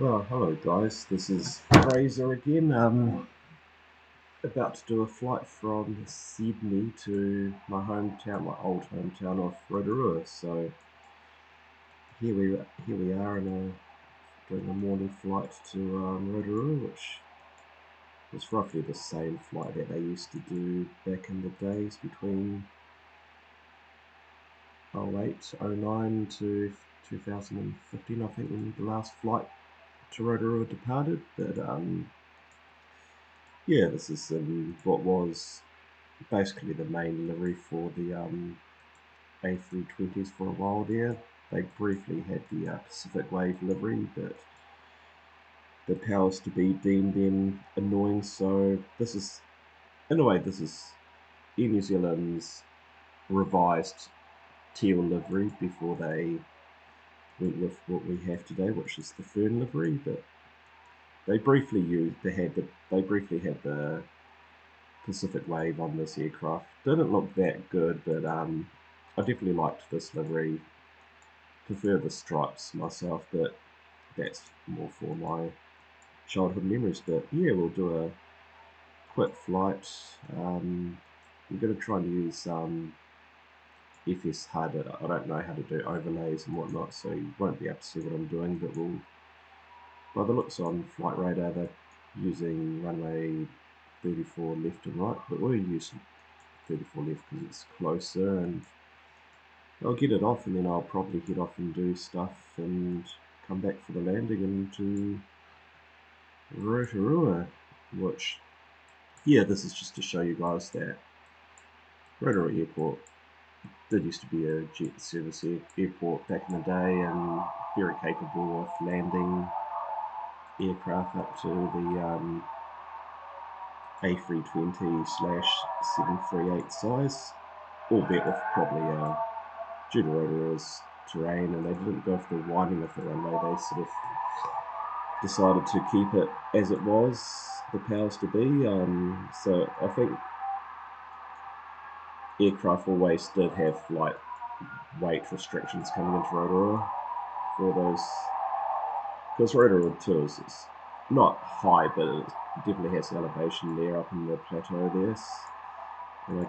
Well, hello guys, this is Fraser again. About to do a flight from Sydney to my hometown, my old hometown of Rotorua. So here we are doing a morning flight to Rotorua, which is roughly the same flight that they used to do back in the days between 08, 09 to 2015, I think, when the last flight to Rotorua departed. But yeah, this is what was basically the main livery for the A320s for a while there. They briefly had the Pacific Wave livery, but the powers to be deemed them annoying. So this is, in a way, this is Air New Zealand's revised teal livery before they went with what we have today, which is the fern livery. But they briefly had the Pacific Wave on this aircraft. Didn't look that good, but I definitely liked this livery. Prefer the stripes myself, but that's more for my childhood memories. But yeah, we'll do a quick flight. We're going to try and use FS HUD. I don't know how to do overlays and whatnot, so you won't be able to see what I'm doing, but by the looks on Flight Radar, they're using runway 34 left and right, but we'll use 34 left because it's closer, and I'll get it off and then I'll probably head off and do stuff and come back for the landing into Rotorua, which, yeah, this is just to show you guys that Rotorua Airport did used to be a jet service airport back in the day, and very capable of landing aircraft up to the A320/738 size, albeit with probably due to Rotorua's terrain, and they didn't go for the winding of the runway. They sort of decided to keep it as it was, the powers to be. So I think aircraft always did have flight weight restrictions coming into Rotorua for those, because Rotorua too is not high, but it definitely has elevation there up in the plateau there, and I'm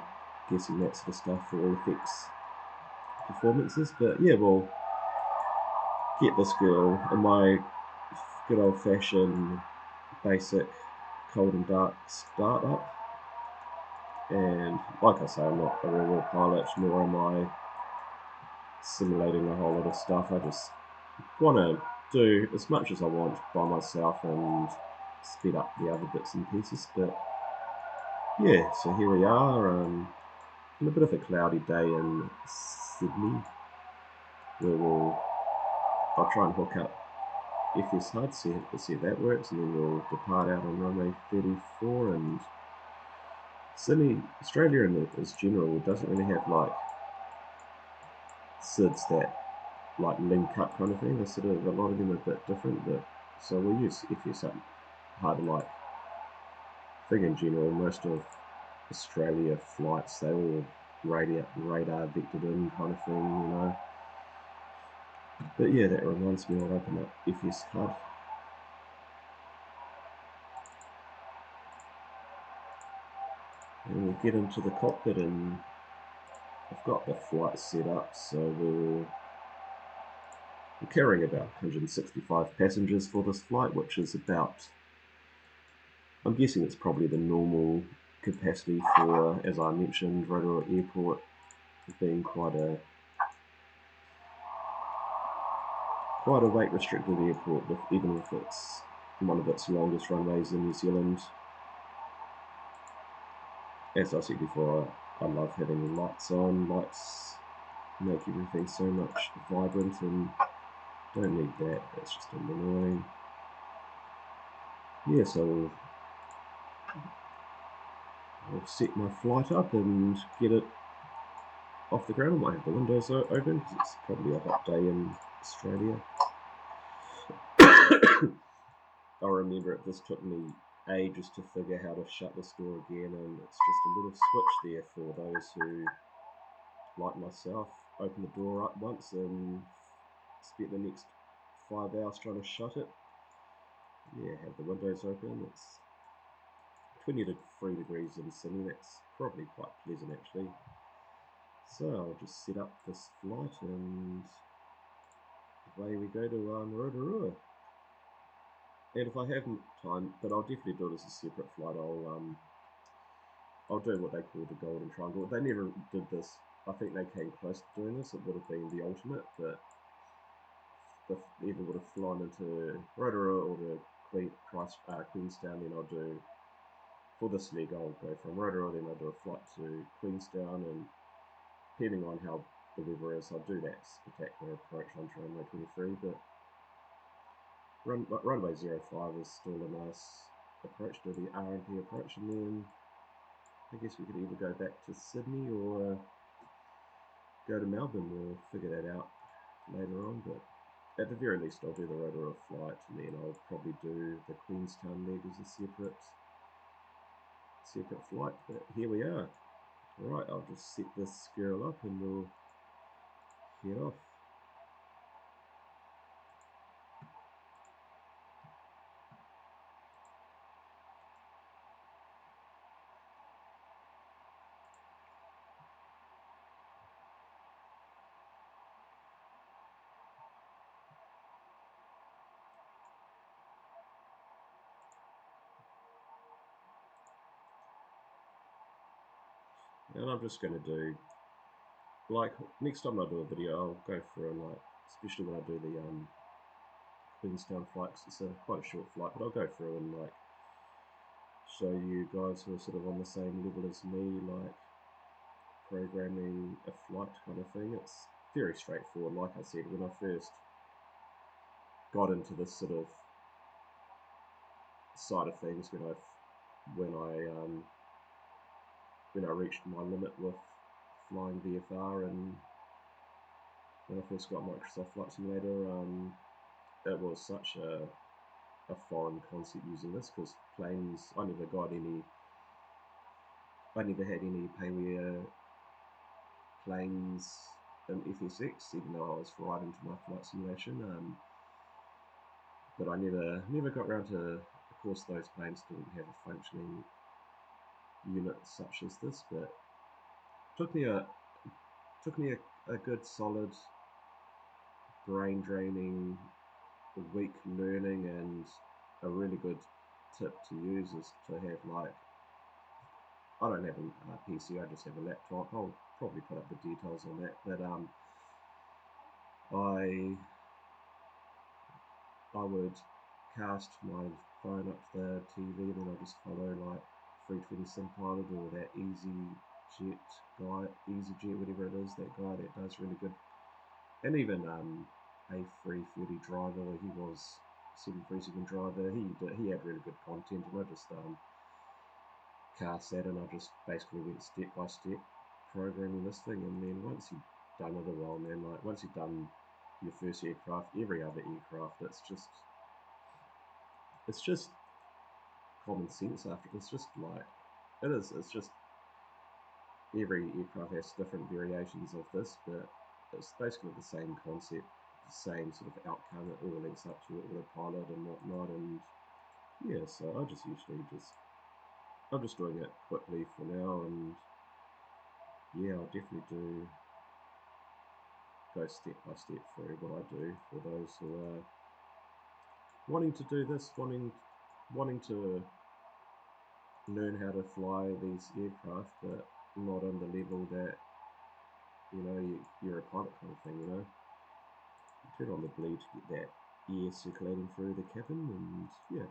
guessing that sort of stuff all affects performances. But yeah, we'll get this girl in my good old-fashioned basic cold and dark start up, and like I say, I'm not a real pilot, nor am I simulating a whole lot of stuff. I just want to do as much as I want by myself and speed up the other bits and pieces. But yeah, so here we are on a bit of a cloudy day in Sydney, where I'll try and hook up FS HUD, see if that works, and then we'll depart out on runway 34. And Sydney, Australia as general, doesn't really have like SIDs that like link up kind of thing. They're sort of, a lot of them are a bit different, but so we'll use FS HUD. Like, I think in general, most of Australia flights, they all radar vectored in kind of thing. But yeah, that reminds me, I'll open up FS HUD. And we'll get into the cockpit, and I've got the flight set up, so we're carrying about 165 passengers for this flight, which is about, I'm guessing it's probably the normal capacity for, as I mentioned, Rotorua Airport being quite a weight restricted airport, even if it's one of its longest runways in New Zealand. As I said before, I love having lights on. Lights make everything so much vibrant, and don't need that. That's just annoying. Yeah, so I'll set my flight up and get it off the ground. I might have the windows open because it's probably a hot day in Australia. I remember this took me ages to figure how to shut this door again, and it's just a little switch there for those who, like myself, open the door up once and spent the next 5 hours trying to shut it. yeah, have the windows open. It's 23 degrees in Sydney. That's probably quite pleasant actually. So I'll just set up this flight and away we go to Rotorua. And if I have time, but I'll definitely do it as a separate flight. I'll do what they call the Golden Triangle. They never did this. I think they came close to doing this. It would have been the ultimate, but if either would have flown into Rotorua or to Queenstown, then I'll do, for this leg, I'll go from Rotorua, then I'll do a flight to Queenstown, and depending on how the weather is, I'll do that spectacular approach onto runway 23, but runway 05 is still a nice approach to the RNP approach, and then I guess we could either go back to Sydney or go to Melbourne. We'll figure that out later on, but at the very least I'll do the Rotorua flight, and then I'll probably do the Queenstown leg as a separate flight. But here we are. Alright, I'll just set this squirrel up and we'll head off. And I'm just going to do, like, next time I do a video, I'll go through and, like, especially when I do the Queenstown flight, 'cause it's quite a short flight, but I'll go through and, like, show you guys who are sort of on the same level as me, like, programming a flight kind of thing. It's very straightforward. Like I said, when I first got into this sort of side of things, when I reached my limit with flying VFR, and when I first got Microsoft Flight Simulator, it was such a foreign concept using this, because planes, I never had any Payware planes in FSX, even though I was right into my flight simulation. But I never got around to, of course, those planes didn't have a functioning unit such as this, but took me a good solid brain draining week learning, and a really good tip to use is to have, like, I don't have a PC, I just have a laptop. I'll probably put up the details on that, but I would cast my phone up to the TV, then I just follow, like, 320 SimPilot or that EasyJet guy, EasyJet, whatever it is, that guy that does really good. And even A330 driver, he was 737 driver. He had really good content, and I just cast that, and I just basically went step by step programming this thing. And then once you've done it a while, man, like once you've done your first aircraft, every other aircraft, it's just common sense after. It's just like it is. It's just every aircraft has different variations of this, but it's basically the same concept, the same sort of outcome. It all links up to autopilot and whatnot, and yeah. So I'm just doing it quickly for now, and yeah, I'll definitely go step by step through what I do for those who are wanting to do this, wanting to learn how to fly these aircraft, but not on the level that you're a pilot kind of thing. Turn on the bleed to get that air circulating through the cabin, and yeah.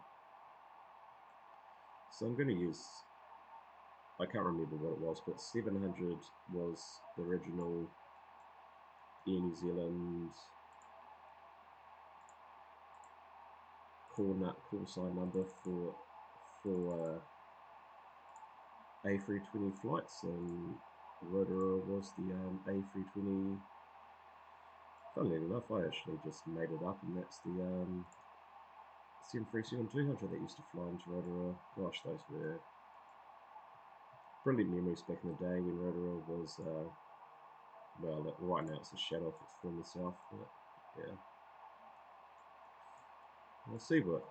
So I'm going to use, I can't remember what it was, but 700 was the original Air New Zealand call sign number for A320 flights, and Rotorua was the A320. Funnily enough, I actually just made it up, and that's the 737-200 that used to fly into Rotorua. Gosh, those were brilliant memories back in the day when Rotorua was, well, right now it's a shadow of its former self, but yeah. We'll see what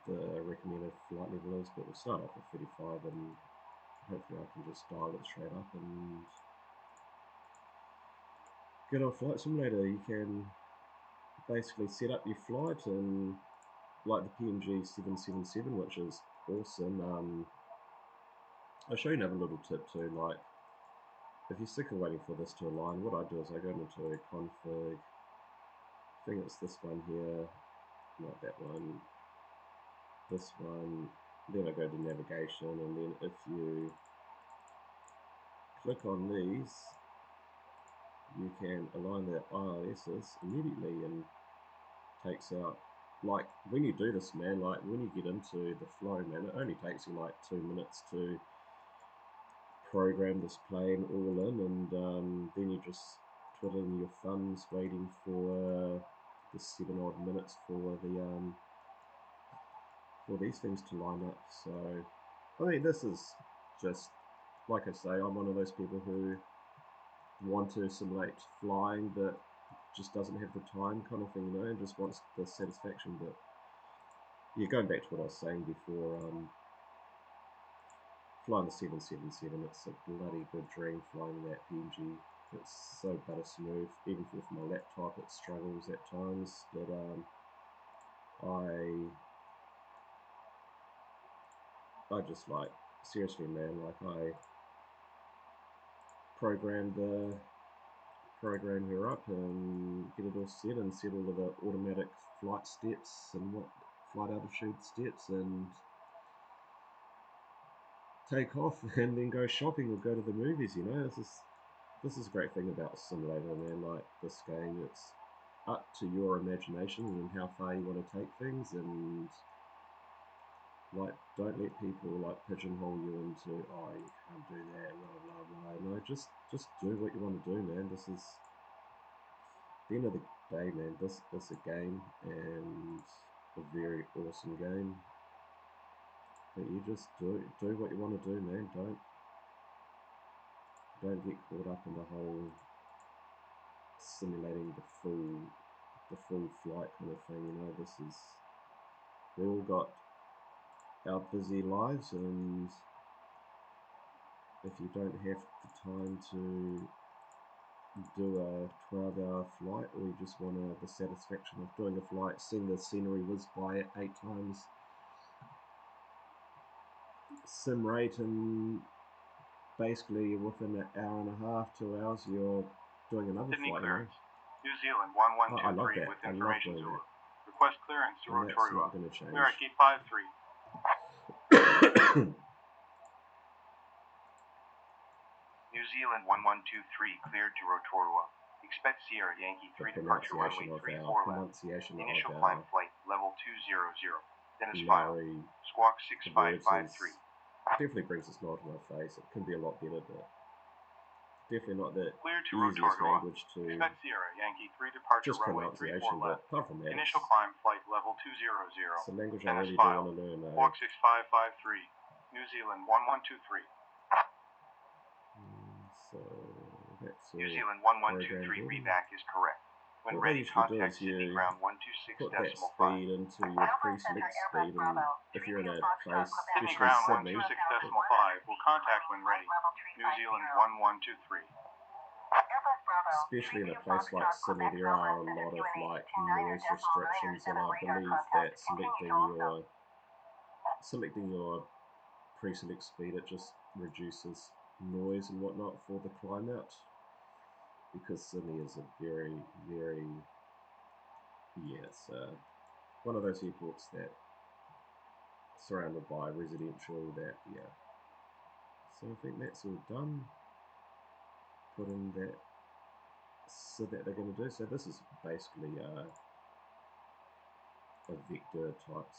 the recommended flight level is, but we'll start off with 35 and hopefully I can just dial it straight up and get on Flight Simulator. You can basically set up your flight and like the PNG 777, which is awesome. I'll show you another little tip too, like if you're sick of waiting for this to align, what I do is I go into config, I think it's this one here, not that one, this one, then I go to navigation, and then if you click on these, you can align the ILSs immediately and takes out, like when you do this, man, like when you get into the flow, man, it only takes you like 2 minutes to program this plane all in, and then you just twiddling your thumbs waiting for the 7 odd minutes for the for these things to line up. So I mean, this is just, like I say, I'm one of those people who want to simulate flying but just doesn't have the time, kind of thing, you know, and just wants the satisfaction. But yeah, going back to what I was saying before, flying the 777, it's a bloody good dream flying that PNG. It's so butter smooth. Even with my laptop, it struggles at times. But I just like, seriously, man, like I program her up and get it all set and set all of the automatic flight steps and what flight altitude steps and take off and then go shopping or go to the movies. You know, this is a great thing about Simulator, man. Like this game, it's up to your imagination and how far you want to take things, and like don't let people like pigeonhole you into, oh, you can't do that, blah blah blah. No, just do what you want to do, man. This is, at the end of the day, man, this is a game, and a very awesome game. But you just do what you want to do, man. Don't get caught up in the whole simulating the full flight kind of thing. You know, this is, we all got our busy lives, and if you don't have the time to do a 12-hour flight, or you just want the satisfaction of doing a flight, seeing the scenery whiz by at 8 times sim rate, and basically within an hour and a half, 2 hours, you're doing another Sydney flight. clearance. You New Zealand 1123 I love that. with I love information doing Zulu. that. Request clearance to And that's Rotorua. not going to change. Clear at gate 53. New Zealand 1123 cleared to Rotorua. Expect Sierra Yankee 3 departure runway 34 left. Initial climb flight level 200. Then is final. Squawk 6553. Definitely brings a smile to my face. It can be a lot better, but definitely not the easiest Rotorua. Language to expect Sierra Yankee 3 departure just runway 34 left. Apart from that, Initial climb flight level 200. It's a language then I really is do final. want to learn. Squawk 6553. New Zealand 1123. So that's New Zealand 1123 revac is correct. When ready, contact Sydney Ground 126 put that decimal speed 5. into your pre-select speed, and if you're in a place, Sydney especially Ground Sydney, 126 decimal 5 will contact when ready. New Zealand 1123. especially in a place like Sydney, there are a lot of like noise restrictions, and I believe that selecting your pre-select speed, it just reduces noise and whatnot for the climb out, because Sydney is a very, very, it's one of those airports that surrounded by residential that, yeah. So I think that's all done. Put in that so that they're going to do. So this is basically a vector type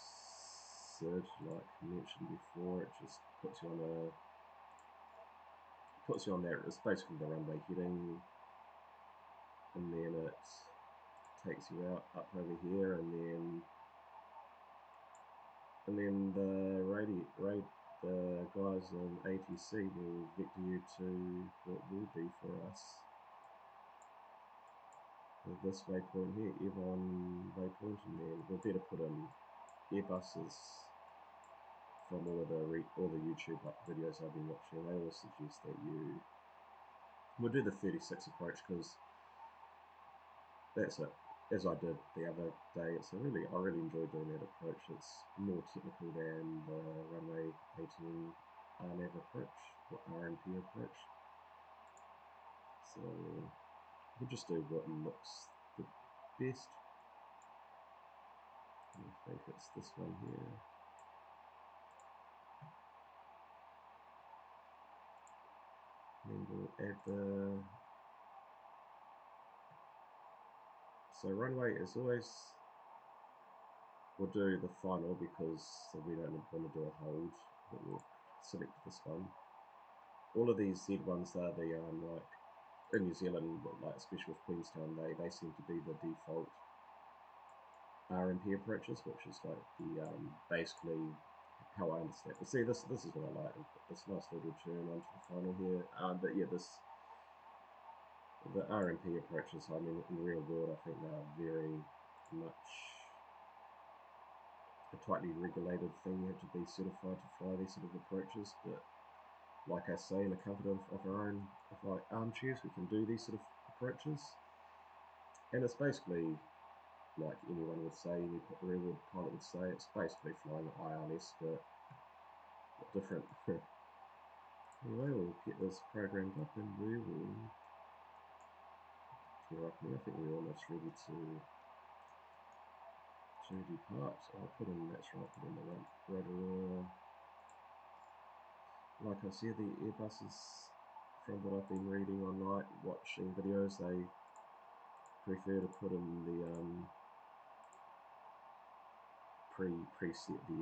SID, like mentioned before. It just puts you on there. It's basically the runway heading, and then it takes you up over here, and then the guys in ATC will vector you to what will be for us this waypoint here, Evon waypoint, and then we'll better put in Airbuses from all the YouTube videos I've been watching, they all suggest that you would do the 36 approach, because that's it. As I did the other day, I really enjoy doing that approach. It's more technical than the runway 18 RNAV approach, or RNP approach. So we'll just do what looks the best. I think it's this one here. And we'll add the... So runway is always... We'll do the final because we don't want to do a hold, but we'll select this one. All of these Z ones are the like in New Zealand, like especially with Queenstown, they seem to be the default RNP approaches, which is like the basically how I understand. But see, this is what I like. This nice little turn onto the final here. But yeah, the RNP approaches, I mean, in the real world, I think they are very much a tightly regulated thing. You have to be certified to fly these sort of approaches. But like I say, in the comfort of our own armchairs, we can do these sort of approaches. And it's basically, like anyone would say, any real world pilot would say, it's basically flying ILS, but different. Anyway, we'll get this programmed up and we will gear up now. I think we're almost ready to depart. I'll put in, that's right, put in the Rotorua. Like I said, the Airbuses, from what I've been reading online, watching videos, they prefer to put in the preset the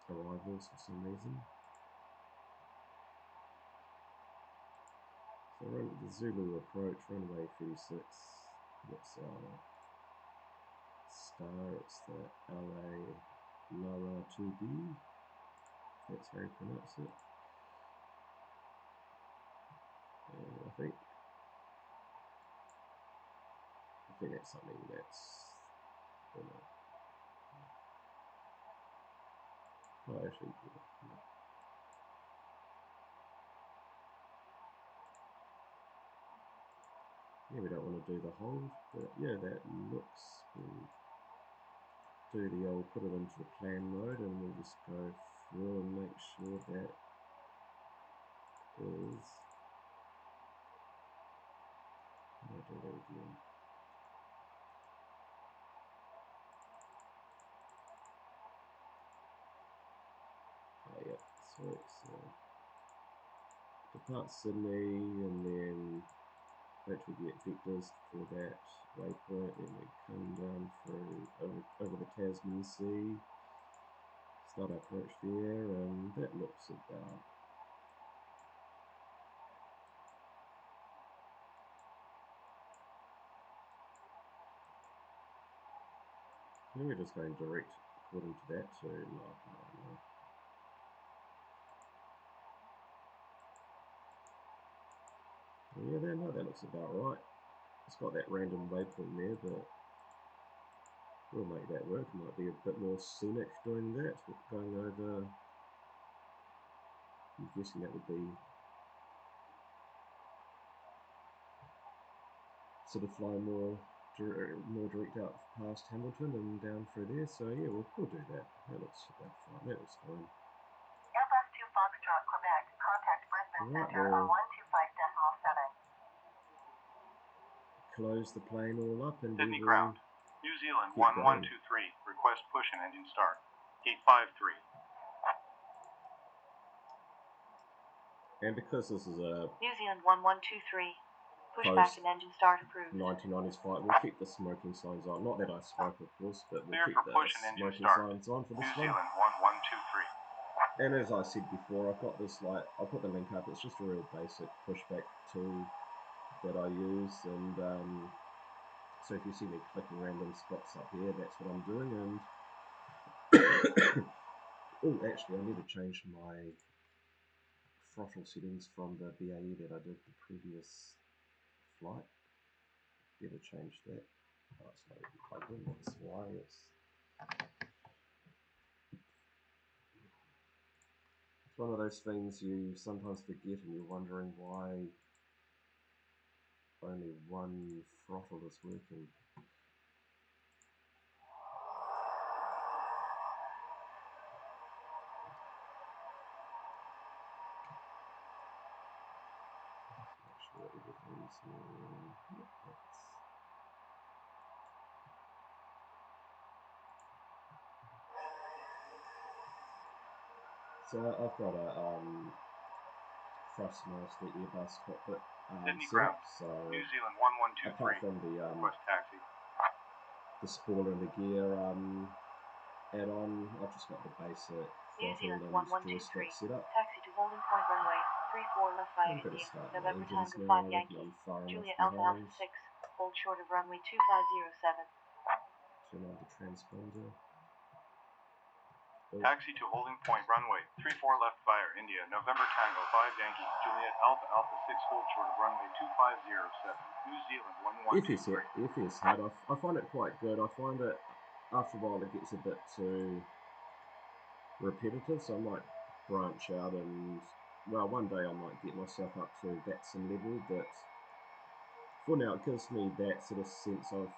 arrivals for some reason. So the Zulu approach, runway 36, that's our star, it's the LA lower 2B, that's how you pronounce it. And I think that's something that's, oh actually, no. Yeah, we don't want to do the hold, but yeah, that looks, we'll do the old, put it into the plan mode, and we'll just go through and make sure that is, I'll do that again. Oh yeah, so it's depart Sydney, and then hopefully get vectors for that waypoint, then we come down through over the Tasman Sea, start our approach there, and that looks about we're just going direct according to that to live. Yeah, that looks about right. It's got that random waypoint there, but we'll make that work. It might be a bit more scenic doing that, going over. I'm guessing that would be sort of fly more direct out past Hamilton and down through there. So yeah, we'll do that. That looks about fine. That looks fine. Airbus 2 Foxtrot, Quebec. Contact Brisbane Centre on 125.7. Close the plane all up and Sydney ground. New Zealand 1123. Request push and engine start. Gate 53. And because this is a New Zealand 1123. Pushback and engine start approved. 1990s flight, we'll keep the smoking signs on. Not that I smoke, of course, but we'll keep the smoking signs on for this one. New Zealand 1123. And as I said before, I've got this, like, I'll put the link up. It's just a real basic pushback tool that I use, and so if you see me clicking random spots up here, that's what I'm doing. And oh, actually, I need to change my throttle settings from the BAE that I did the previous flight. Better change that. Oh, it's not even plugged in. That's why it's one of those things you sometimes forget and you're wondering why only one throttle is working. Make sure everything's so I've got a thrustmaster Airbus cockpit setup. So New Zealand 1123. Apart from Request taxi. the spoiler and the gear add-on, I've just got the basic throttle and joystick setup. Taxi to holding point runway 34 left via I'm going to India. start my November engines Tango now 5 with Yankee. me far enough Juliet Alpha behind. Alpha 6. Hold short of runway 2507. Turn on the transponder. Oh. Taxi to holding point runway 34 left via India. November Tango 5 Yankee. Juliet Alpha Alpha 6. Hold short of runway 2507. New Zealand 1123. FS HUD, I find it quite good. I find it, after a while, it gets a bit too repetitive, so I might branch out and, well, one day I might get myself up to Batson level, but for now it gives me that sort of sense of,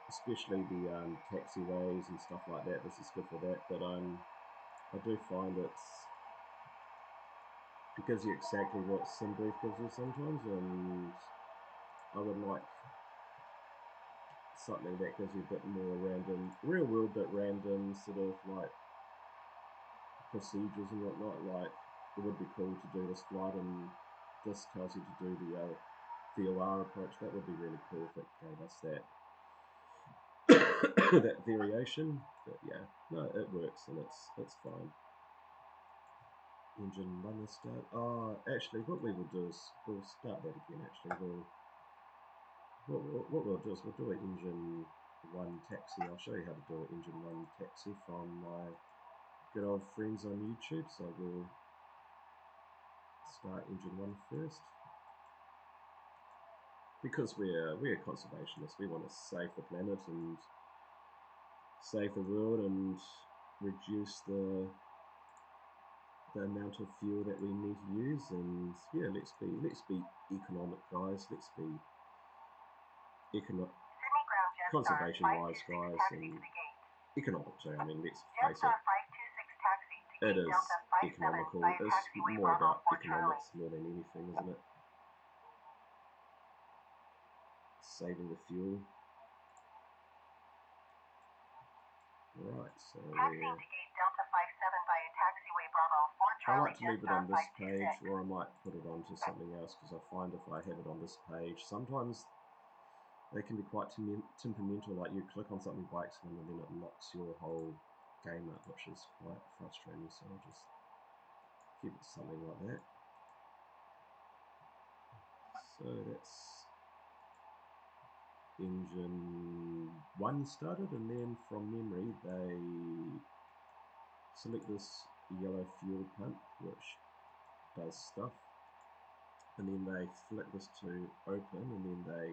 especially the taxiways and stuff like that, this is good for that, but I do find it gives you exactly what SimBrief gives you sometimes, and I would like something that gives you a bit more random, real world but random sort of like procedures and whatnot. Like, it would be cool to do this flight and this tells you to do the VOR approach. That would be really cool if it gave us that that variation. But yeah, no, it works and it's fine. Engine 1 will start. Actually, what we will do is we'll start that again. Actually, what we'll do is we'll do an engine 1 taxi. I'll show you how to do an engine 1 taxi from my good old friends on YouTube. So we'll start engine 1 first. Because we're conservationists, we want to save the planet and save the world and reduce the amount of fuel that we need to use. And yeah, let's be economic, guys. Let's be conservation wise, guys, and economic too. I mean, let's face it, it is economical. It's more about economics more than anything, isn't it? Saving the fuel. Right, so I like to leave it on this page, or I might put it onto something else, because I find if I have it on this page, sometimes they can be quite temperamental, like you click on something by accident and then it locks your whole game up, which is quite frustrating, so I'll just keep it something like that. So that's engine 1 started, and then from memory they select this yellow fuel pump, which does stuff, and then they flick this to open, and then they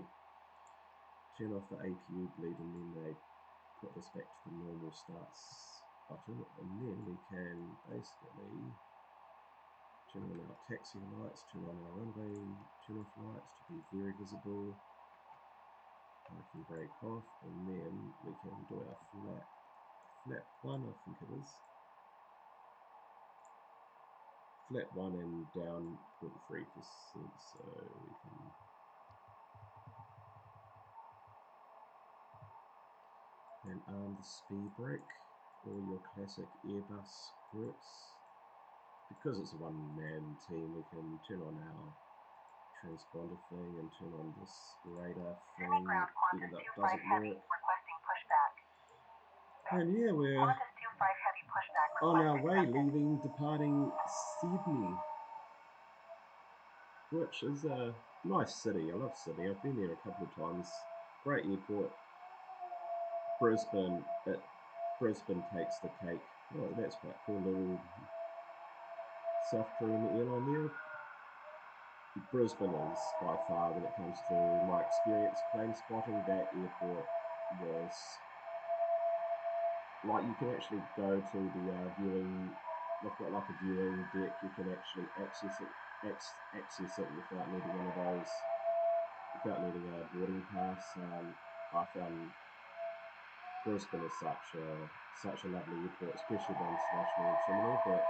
turn off the APU bleed, and then they put this back to the normal starts button, and then we can basically turn on our taxi lights, turn on our runway, turn off lights to be very visible, parking brake off, and then we can do our flap 1, I think it is. Flap 1 and down 0.3%, so we can and arm the speed brake, or your classic Airbus grips. Because it's a one-man team, we can turn on our transponder thing and turn on this radar thing, even though it doesn't work. And yeah, we're on our way, departing Sydney, which is a nice city. I love Sydney. I've been there a couple of times. Great airport. Brisbane takes the cake. Oh, that's quite cool, little South Korean airline there. Brisbane is by far, when it comes to my experience plane spotting, that airport was like, you can actually go to the viewing they've got like a viewing deck. You can actually access it without needing one of those, without needing a boarding pass. I found Brisbane is such a lovely airport, especially the international terminal. But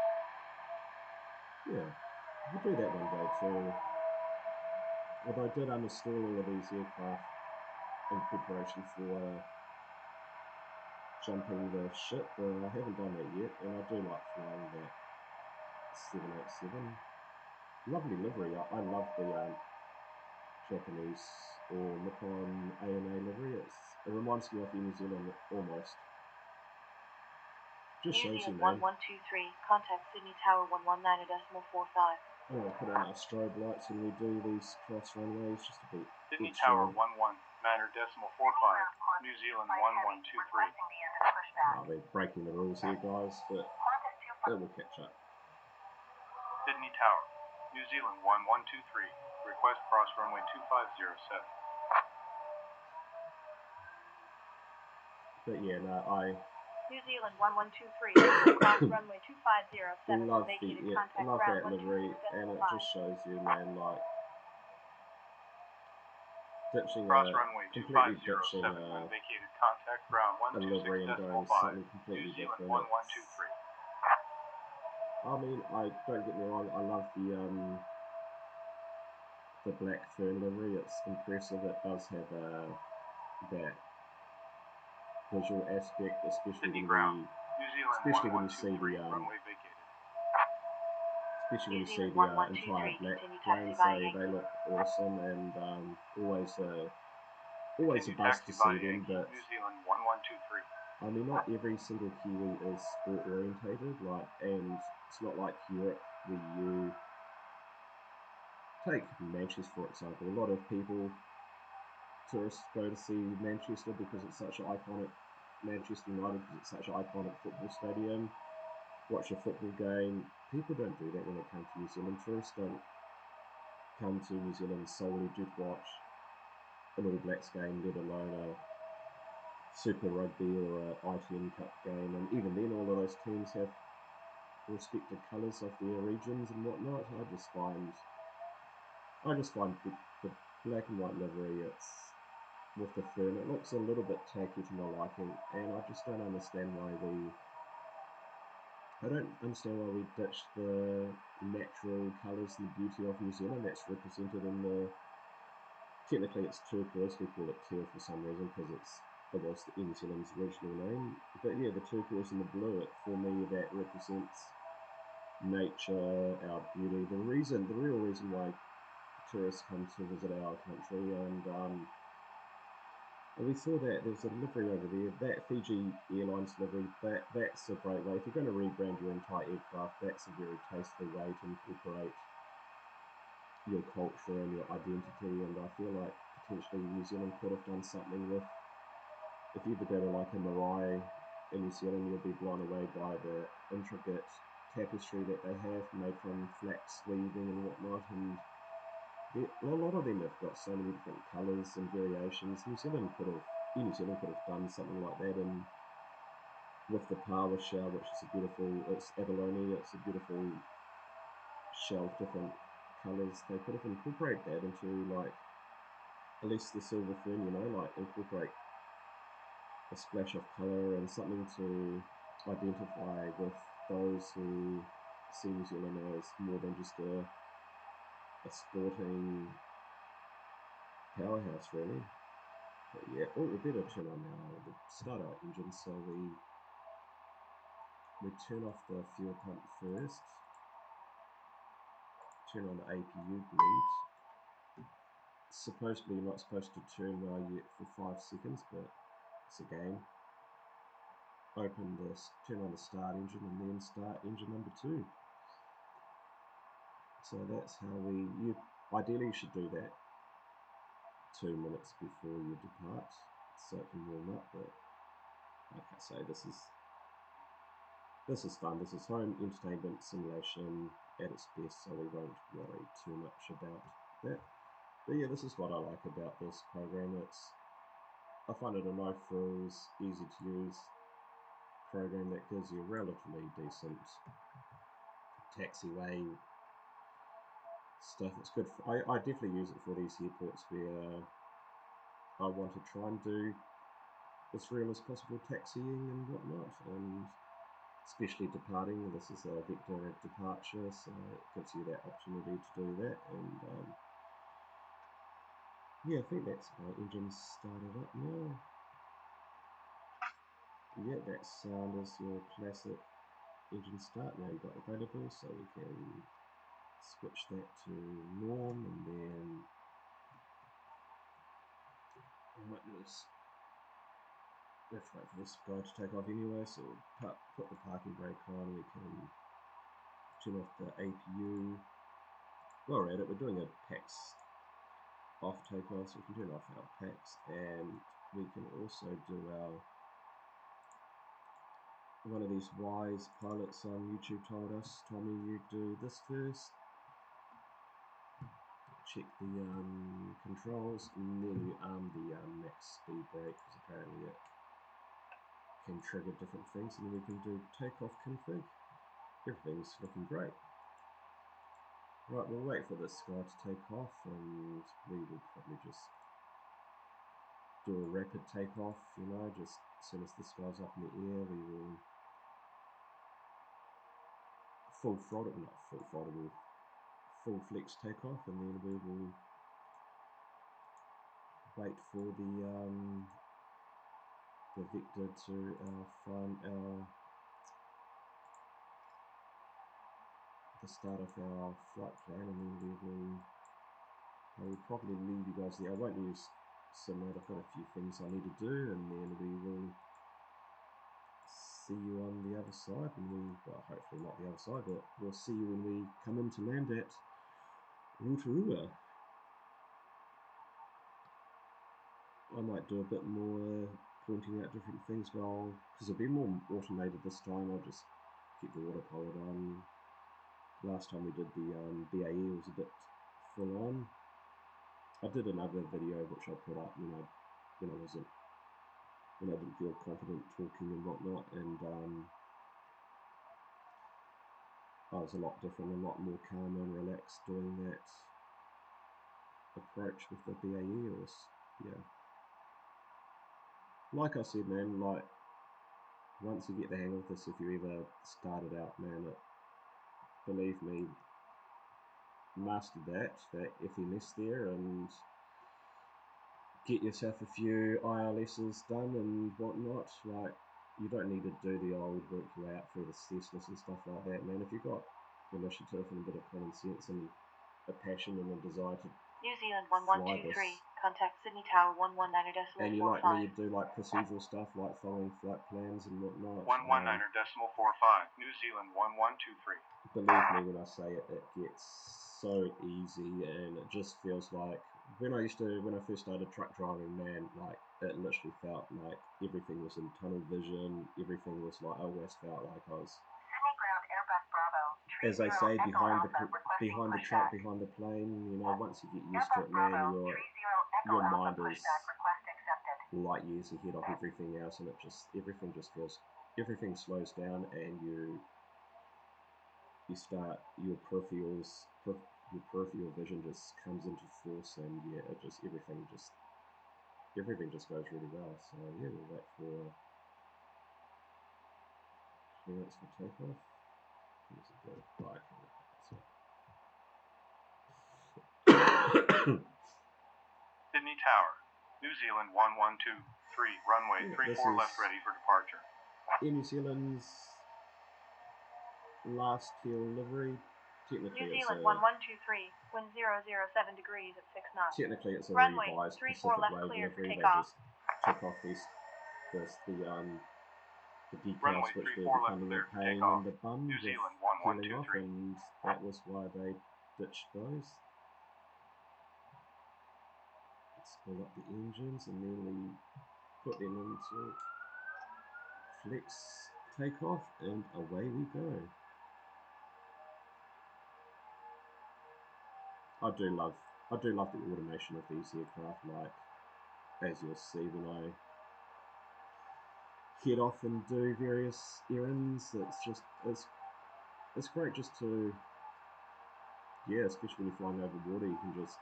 yeah, I'll do that one day too. Although I did uninstall all of these aircraft in preparation for jumping the ship, but I haven't done that yet, and I do like flying that 787. Lovely livery. I love the Japanese or Nippon ANA livery. It reminds me of New Zealand almost. Just shows you, man. 1123, contact Sydney Tower 119.45. Oh, I'll put on our strobe lights when we do these cross runways just a bit. Sydney Tower 119.45, New Zealand 1123. I'll be breaking the rules here, guys, but it will catch up. Sydney Tower, New Zealand 1123, request cross runway 2507. But yeah, no, New Zealand 1123, cross runway 2507. love that livery, and it just shows you, man, like ditching completely ditching vacated contact ground a livery and doing something completely different. I mean, don't get me wrong, I love the black fern livery. It's impressive. It does have that visual aspect, especially when you see the entire black plane. So they look awesome, and always a buzz to see them. But I mean, not every single Kiwi is sport orientated, and it's not like Europe where you take Manchester for example. A lot of tourists go to see Manchester because it's such an iconic, Manchester United because it's such an iconic football stadium. Watch a football game. People don't do that when they come to New Zealand. Tourists don't come to New Zealand solely to watch an All Blacks game, let alone a Super Rugby or a ITN Cup game. And even then, all of those teams have respective colours of their regions and whatnot. I just find the black and white livery, with the fern, it looks a little bit tacky to my liking, and I just don't understand why we ditched the natural colours and the beauty of New Zealand that's represented in technically it's turquoise, we call it teal for some reason because it was New Zealand's original name. But yeah, the turquoise and the blue, for me, that represents nature, our beauty, the real reason why tourists come to visit our country. And we saw that there's a livery over there, that Fiji Airlines livery. That's a great way. If you're going to rebrand your entire aircraft, that's a very tasteful way to incorporate your culture and your identity. And I feel like potentially New Zealand could have done something with. If you ever go to like a marae in New Zealand, you'll be blown away by the intricate tapestry that they have made from flax weaving and whatnot. And a lot of them have got so many different colours and variations. New Zealand could have done something like that, and with the Pawa shell, which is it's abalone, it's a beautiful shell of different colours. They could have incorporated that into like at least the silver fern, incorporate a splash of colour and something to identify with those who see New Zealand as more than just a sporting powerhouse, really. But yeah, we better turn on start our engine, so we turn off the fuel pump first, turn on the APU bleed. Supposedly you're not supposed to turn yet for 5 seconds, but it's a game. Turn on the start engine, and then start engine number 2. So that's how ideally you should do that 2 minutes before you depart, so it can warm up. But like I say, this is fun. This is home entertainment simulation at its best, so we won't worry too much about that. But yeah, this is what I like about this program. I find it a no frills, easy to use program that gives you relatively decent taxiway stuff. It's good. I definitely use it for these airports where I want to try and do as real as possible taxiing and whatnot, and especially departing. This is a vector of departure, so it gives you that opportunity to do that. And yeah, I think that's my engine started up now. Yeah, that sound is your classic engine start. Now you've got available, so we can switch that to norm, and then I might do this. We have to wait for this guy to take off anyway, so we'll put the parking brake on. We can turn off the APU. While we're at it, we're doing a PAX off takeoff, so we can turn off our PAX, and we can also do our one of these wise pilots on YouTube told us, Tommy, you do this first. Check the controls, and then you arm the max speed brake, because apparently it can trigger different things, and then we can do takeoff config. Everything's looking great. Right, we'll wait for this guy to take off, and we will probably just do a rapid takeoff, you know, just as soon as this guy's up in the air, we will full throttle, not full throttle, full flex takeoff, and then we will wait for the vector to find the start of our flight plan, and then I will probably leave you guys there. I won't use simulate. I've got a few things I need to do, and then we will see you on the other side, and well, hopefully not the other side, but we'll see you when we come in to land at Rotorua. I might do a bit more pointing out different things, well, because it'll be more automated this time. I'll just keep the autopilot on. Last time we did the BAE, it was a bit full on. I did another video which I put up when I didn't feel confident talking and whatnot, and I was a lot different, a lot more calm and relaxed doing that approach with the BAE. It was, yeah. Like I said, man, like, once you get the hang of this, if you ever started out, man, believe me, mastered that FMS there, and get yourself a few ILSs done and whatnot. Like, you don't need to do the old work your way out through the Cessnas and stuff like that, man. If you've got initiative and a bit of common sense and a passion and a desire to New Zealand 1123, contact Sydney Tower 119.45. And you like me, you do like procedural stuff, like following flight plans and whatnot. 119.45, New Zealand 1123. Believe me when I say it, it gets so easy, and it just feels like when I first started truck driving, man, like it literally felt like everything was in tunnel vision. Everything was like, I always felt like I was, as they say, behind the truck, behind the plane. You know, once you get used to it, man, your mind is light years ahead of everything else, and everything slows down, and you start your peripheral vision just comes into force, and yeah, everything just goes really well. So yeah, we'll wait for clearance for takeoff. Right. Sydney Tower, New Zealand 1123, runway 34 left, ready for departure. Air New Zealand's last teal livery. Technically, New Zealand 1123, wind 007 degrees at 6 knots. Technically, it's a runway revised 34 Pacific left, Wave cleared for livery. They takeoff. just took off the decals, which were becoming a pain in the bum with peeling off, and that was why they ditched those. Let's pull up the engines, and then we put them into flex takeoff, and away we go. I do love the automation of these aircraft. Like, as you'll see when I head off and do various errands, it's it's great just to, yeah, especially when you're flying over water, you can just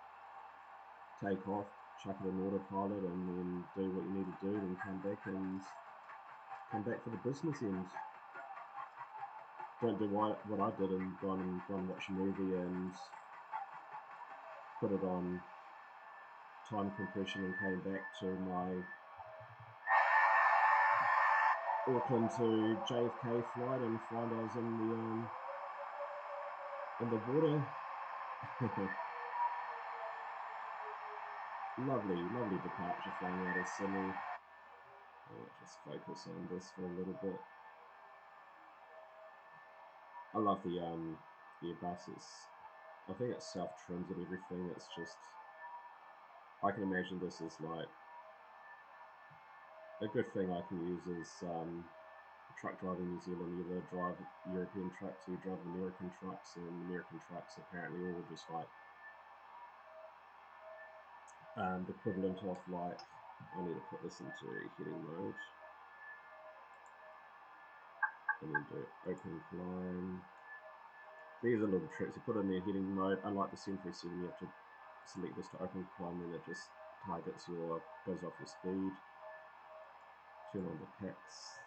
take off, chuck it in autopilot, and then do what you need to do, then come back for the business end. Don't do what I did and go and watch a movie and put it on time compression and came back to my Auckland to JFK flight and find I was in the water. lovely departure flying out of Sydney. I'll just focus on this for a little bit. I love the Airbus. I think it self trims and everything. It's just, I can imagine this is like a good thing I can use is truck driving in New Zealand. You either drive European trucks or you drive American trucks, and American trucks apparently all just like the equivalent of like, I need to put this into heading mode and then do open climb. These are little tricks. You put it in your heading mode. Unlike the 737, you have to select this to open climb, and it just targets goes off your speed. Turn on the packs.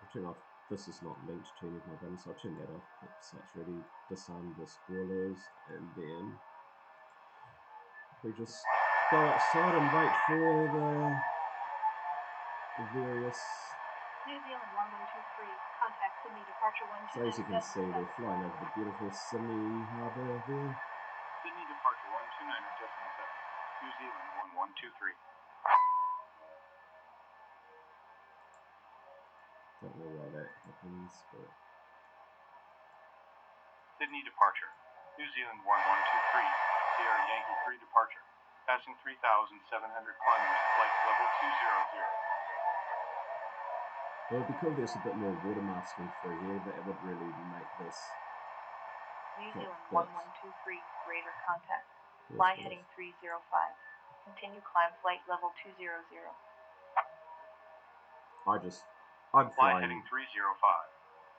I'll turn off, this is not linked to any of my buttons, so I'll turn that off. So it's ready. Disarm the spoilers, and then we just go outside and wait for the various. New Zealand 1123, contact Sydney departure 129. So as you can see, we're flying over the beautiful Sydney Harbour there. Sydney departure 129.7. New Zealand 1123. Don't know why that happens, but. Sydney departure. New Zealand 1123. Sierra Yankee 3 departure. Passing 3,700 kilometers, flight level 200. Well, because there's a bit more water masking through here, that would really make this. New Zealand 1123, radar contact. Fly heading 305. Continue climb flight level 200. I'm fly flying. heading 305.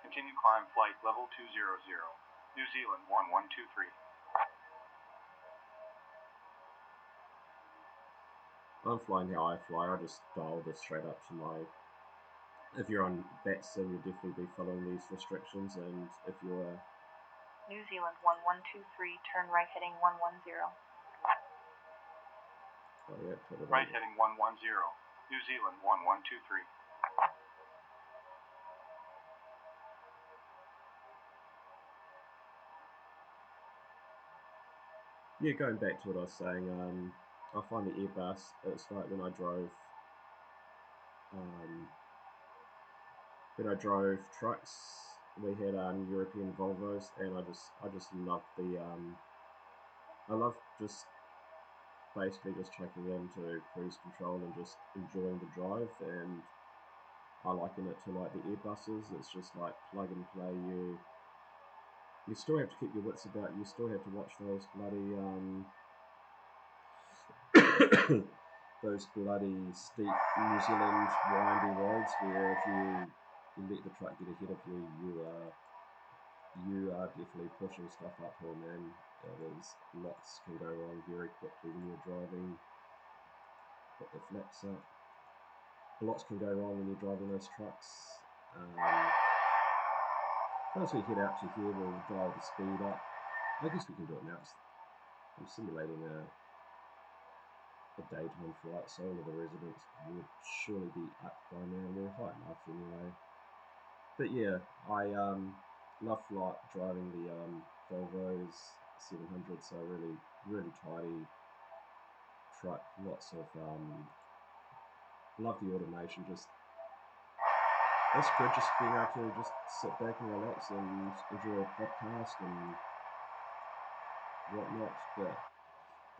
Continue climb flight level 200. New Zealand 1123. I'm flying how I fly. I just dial this straight up to my. If you're on that sim, you'll definitely be following these restrictions, and if you're New Zealand 1123, turn right heading 110. Oh yeah, put it right heading 110. New Zealand 1123. Yeah, going back to what I was saying, I find the Airbus, it's like when I drove trucks, we had European Volvos, and I just love I love just basically just checking into cruise control and just enjoying the drive, and I liken it to like the Airbuses. It's just like plug and play. You still have to keep your wits about. You still have to watch those bloody those bloody steep New Zealand windy roads where if you let the truck get ahead of you, you are definitely pushing stuff uphill, man. Lots can go wrong very quickly when you're driving. Put the flaps up. Lots can go wrong when you're driving those trucks. Once we head out to here, we'll dial the speed up. I guess we can do it now. I'm simulating a daytime flight, so all of the residents would surely be up by now. We're high enough anyway. But yeah, I love driving the Volvo's 700, so really tidy truck. Lots of love the automation. Just that's good. Just being able to just sit back and relax and enjoy a podcast and whatnot. But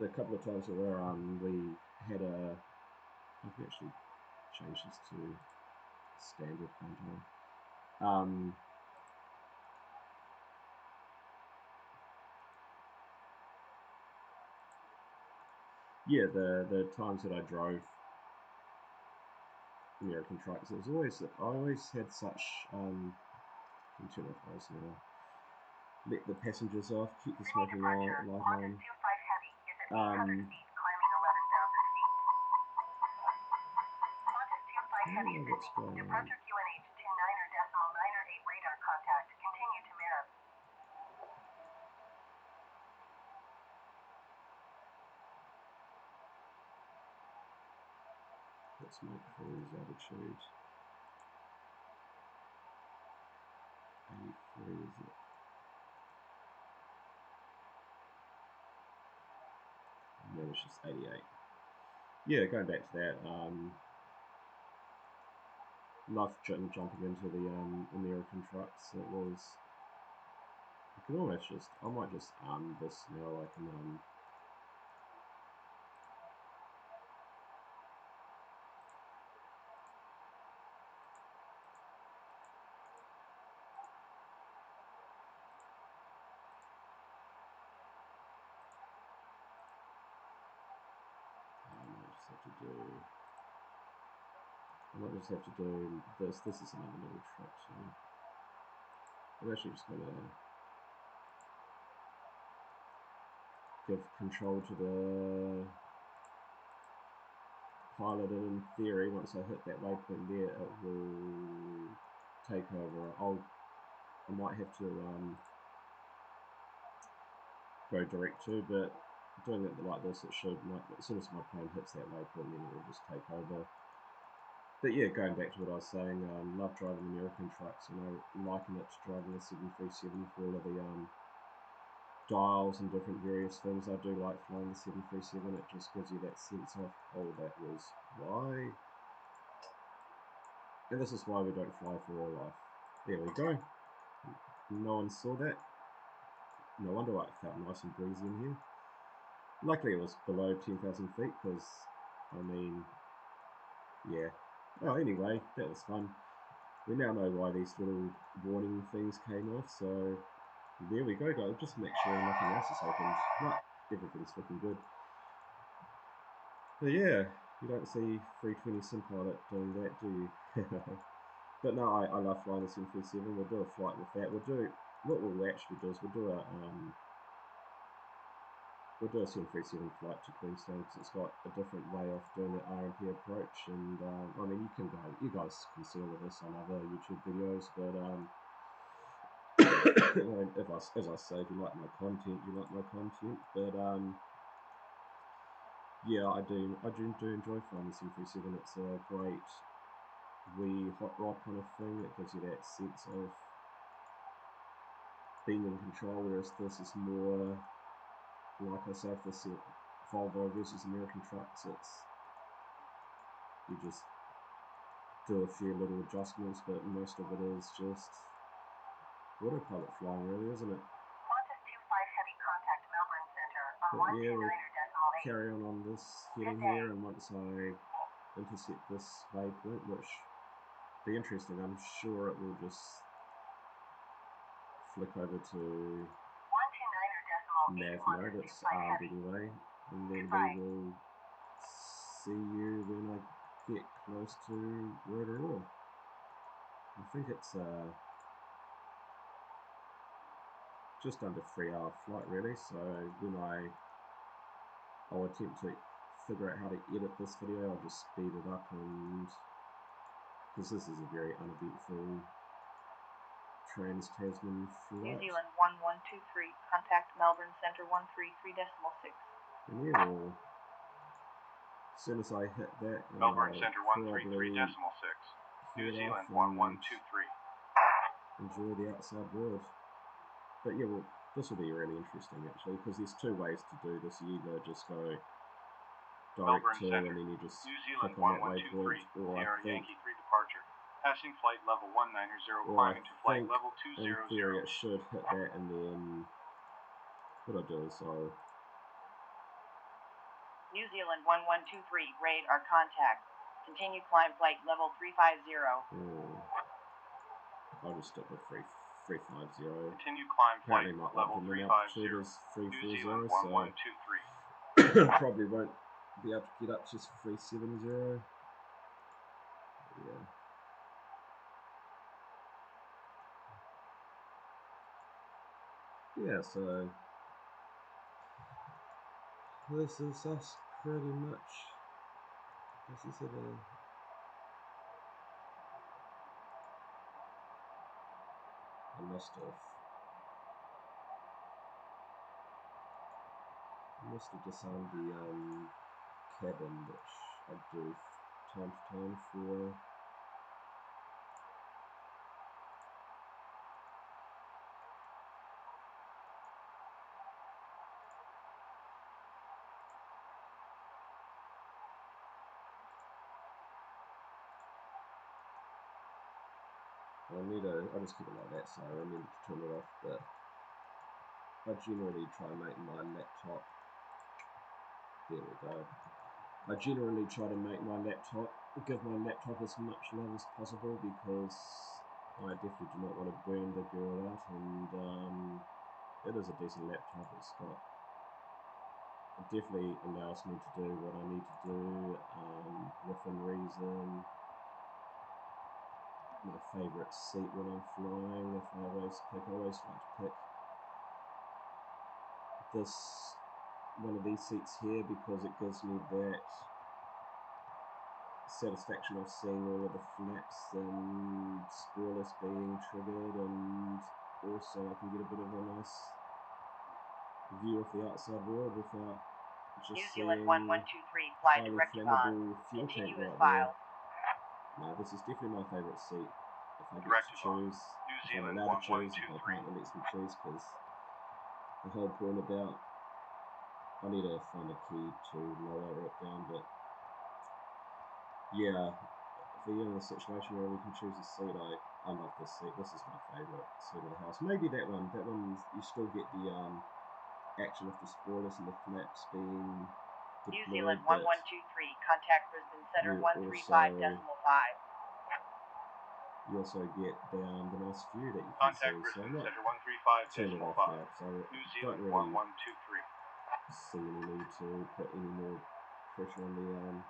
the couple of times where we had I can actually change this to standard, can't I? Yeah, the times that I drove American trucks. It was always, I always had such, can turn off those now. Let the passengers off, keep the smoking light on. I don't know what's going on. Departure QNH 29er.908 radar contact. Continue to mirror. What's my cruise altitude? 83 is it? No, it's just 88. Yeah, going back to that, love jumping into the American trucks. It was, you can almost just, I might just arm this now. I can I might just have to do this. This is another little trick too. I'm actually just going to give control to the pilot, and in theory, once I hit that waypoint there, it will take over. I might have to go direct to, but doing it like this, it should, like, as soon as my plane hits that waypoint, then it will just take over. But yeah, going back to what I was saying, love driving American trucks, and I liken it to driving a 737 for all of the dials and different various things. I do like flying the 737. It just gives you that sense of, oh, that was why. And this is why we don't fly for real life. There we go. No one saw that. No wonder why it felt nice and breezy in here. Luckily it was below 10,000 feet because, I mean, yeah. Oh, anyway, that was fun. We now know why these little warning things came off, so there we go, guys. Just make sure nothing else has happened. No, everything's looking good. But yeah, you don't see 320 SimPilot doing that, do you? But no, I love flying the 737. We'll do a flight with that. What we'll actually do is we'll do a 737 flight to Queenstown because it's got a different way of doing the RNP approach. And I mean, you guys can see all of this on other YouTube videos, but as I say, if you like my content, you like my content. But yeah, I do enjoy flying the 737. It's a great wee hot rod kind of thing. It gives you that sense of being in control, whereas this is more, like I said, this Volvo versus American trucks. It's, you just do a few little adjustments, but most of it is just autopilot flying, really, isn't it? But yeah, we'll carry on this heading here, and once I intercept this waypoint, which be interesting, I'm sure it will just flick over to nav mode. It's armed anyway, and then we will see you when I get close to Rotorua. I think it's just under 3-hour flight, really. So when I'll attempt to figure out how to edit this video, I'll just speed it up, and because this is a very uneventful trans-Tasman flight. New Zealand 1123, contact Melbourne Centre 133.6. And yeah, well, as soon as I hit that, Melbourne Centre 133.6. New Zealand 1123. Enjoy the outside world. But yeah, well, this will be really interesting actually, because there's two ways to do this. You either just go direct to, and then you just New Zealand click on that waypoint, or I think Yankee 3 departure. Passing flight level 190, climbing to flight level 200. In theory it should hit that, and then what I'll do is I'll... New Zealand 1123, radar contact. Continue climb flight level 350. I'll just stick with 350. Continue climb flight level 350. New Zealand 1123. Probably won't be able to get up to 370. yeah, so this is us pretty much. This is it. I must have disarmed the cabin, which I do time to time for. I'll just keep it like that, so I remember to turn it off, but I generally try to make my laptop, there we go, I generally try to make my laptop, give my laptop as much love as possible, because I definitely do not want to burn the girl out, and it is a decent laptop. It definitely allows me to do what I need to do within reason. My favourite seat when I'm flying, I always like to pick this one of these seats here, because it gives me that satisfaction of seeing all of the flaps and spoilers being triggered, and also I can get a bit of a nice view of the outside world without just seeing 1123, fly highly directive flammable on. fuel tank Continue as right filed. there. No, this is definitely my favourite seat. If I get Directive to choose, if I'm allowed to choose, if my partner lets me choose, because the whole point about, I need to find a key to lower it down, but yeah, if we're in a situation where we can choose a seat, I love this seat. This is my favourite seat of the house. Maybe that one. That one, you still get the action of the spoilers and the flaps being deployed. New Zealand 1123, contact Brisbane Center 135.5. You also get down the nice view that you can contact see. Brisbane So Center turn it off 135.5. now, so New I don't Zealand really 1123. see any need to put any more pressure on the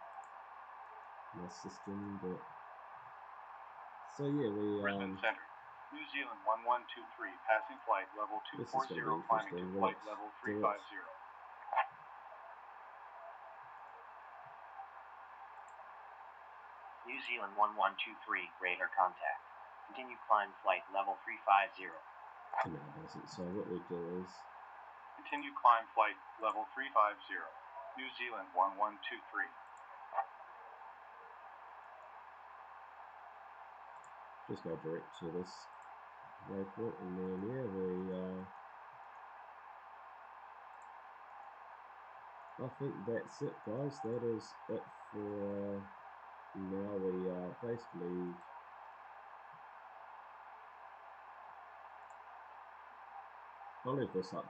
my system, but so yeah, we Brisbane Center, New Zealand 1123, passing flight level 240, climbing to flight level 350. New Zealand 1123, radar contact. Continue climb flight level 350. No, it doesn't. So what we do is continue climb flight level 350. New Zealand 1123. Just go direct to this waypoint, and then yeah, we I think that's it, guys. That is it for now. We basically I'll leave this up.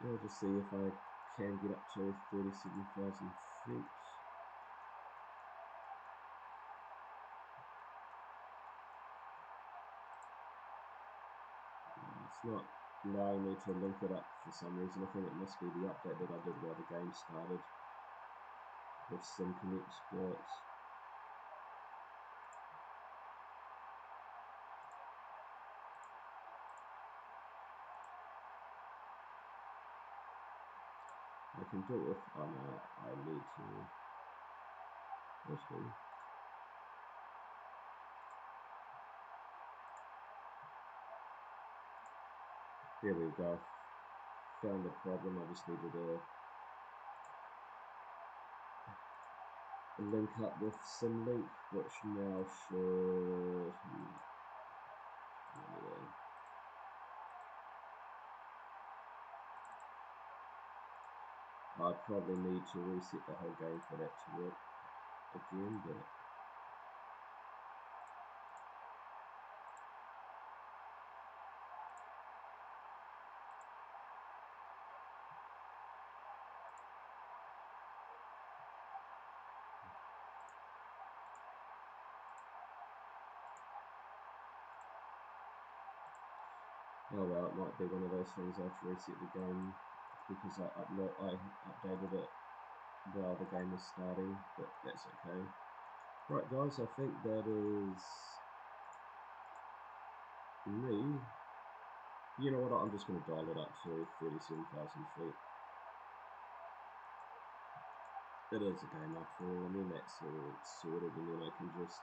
I'll just see if I can get up to 37,000 feet. It's not allowing me to link it up for some reason. I think it must be the update that I did while the game started with SimConnect, but I can do it with, oh no, I need to, actually, there we go, found the problem. I just needed a link up with SimLink, which now should, anyway. I probably need to reset the whole game for that to work again, but oh well, it might be one of those things I have to reset the game because I updated it while the game was starting, but that's okay. Right guys, I think that is me. You know what, I'm just going to dial it up to 37,000 feet. It is a game after all, and then that's all sorted, and then I can just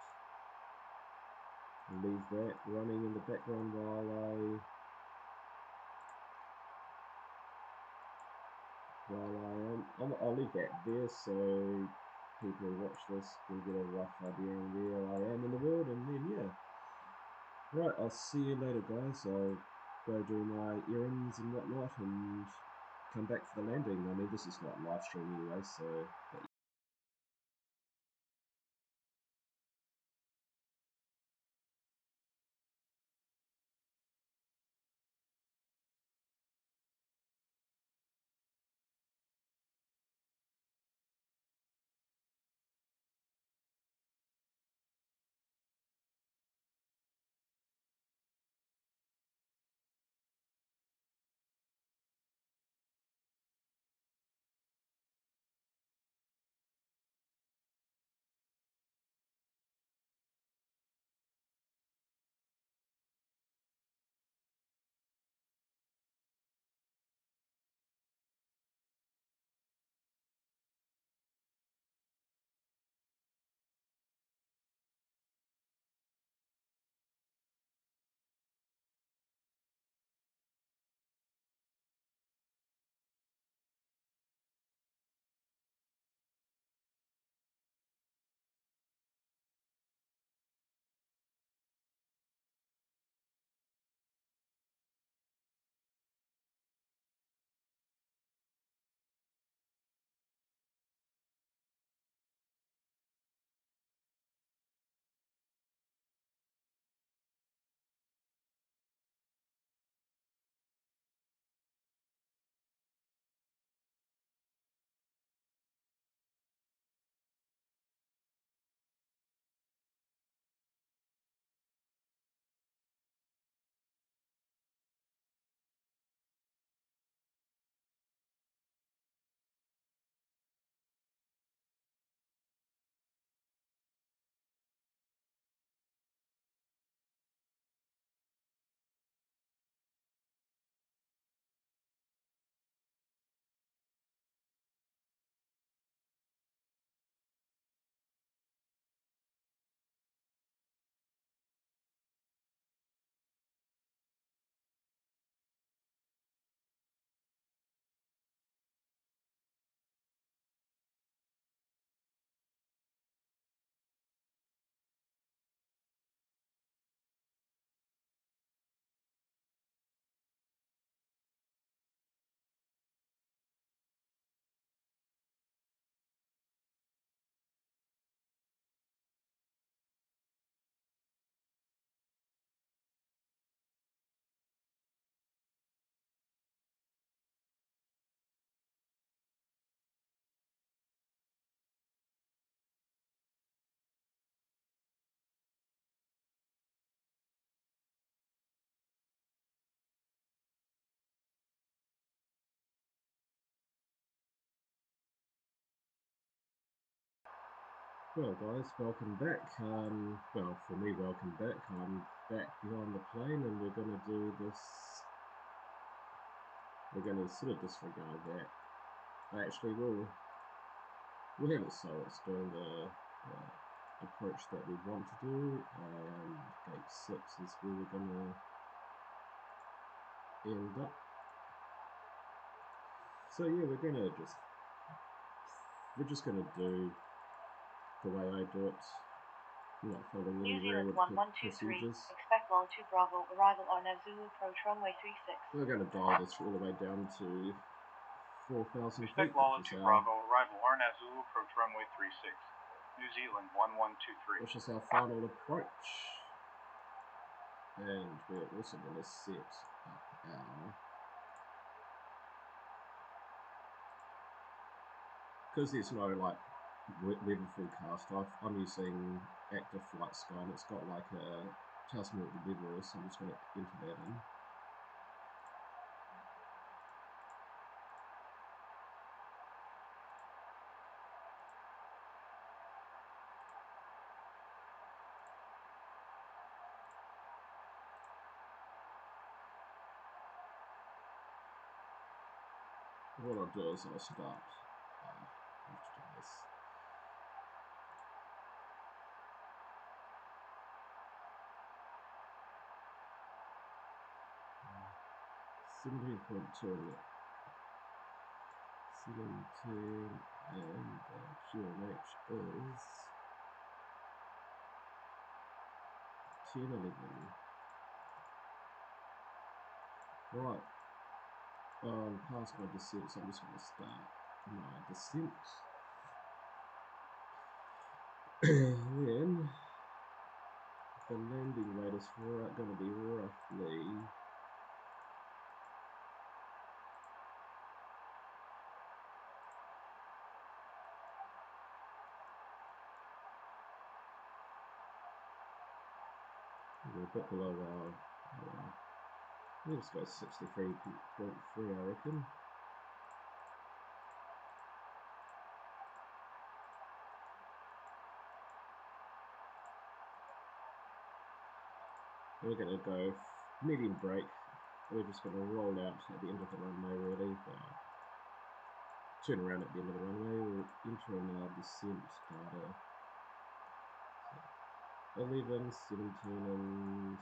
leave that running in the background while I'll leave that there so people who watch this can get a rough idea on where I am in the world, and then yeah. Right, I'll see you later guys. I'll go do my errands and whatnot and come back for the landing. I mean, this is not live stream anyway, so but well guys, welcome back. Well, for me, welcome back. I'm back behind the plane, and we're going to do this. We're going to sort of disregard that. I actually will. We'll have it so it's doing the approach that we want to do, and gate 6 is where we're going to end up. So yeah, we're just gonna do the way I do it, not following any railroad procedures. Expect Long 2 Bravo, arrival on Zulu approach runway 36. We're going to dial this all the way down to 4,000 feet. Expect Long 2 Bravo, arrival RNAV Zulu approach runway 36. New Zealand 1123. Which is our final approach. And we're also going to set up our... Because there's no like weather forecast, I'm using Active Flight Sky, and it's got like a tells me what the weather is, so I'm just going to enter that in. what I'll do is I'll start after this. $17.2 17 and QMH is 1011. Right, past my descent, so I'm just going to start my descent. Then the landing rate is going to be roughly a bit below our let's go 63.3, I reckon. We're going to go medium brake. We're just going to roll out at the end of the runway, really. Turn around at the end of the runway. We'll enter in our descent data. 11, 17, and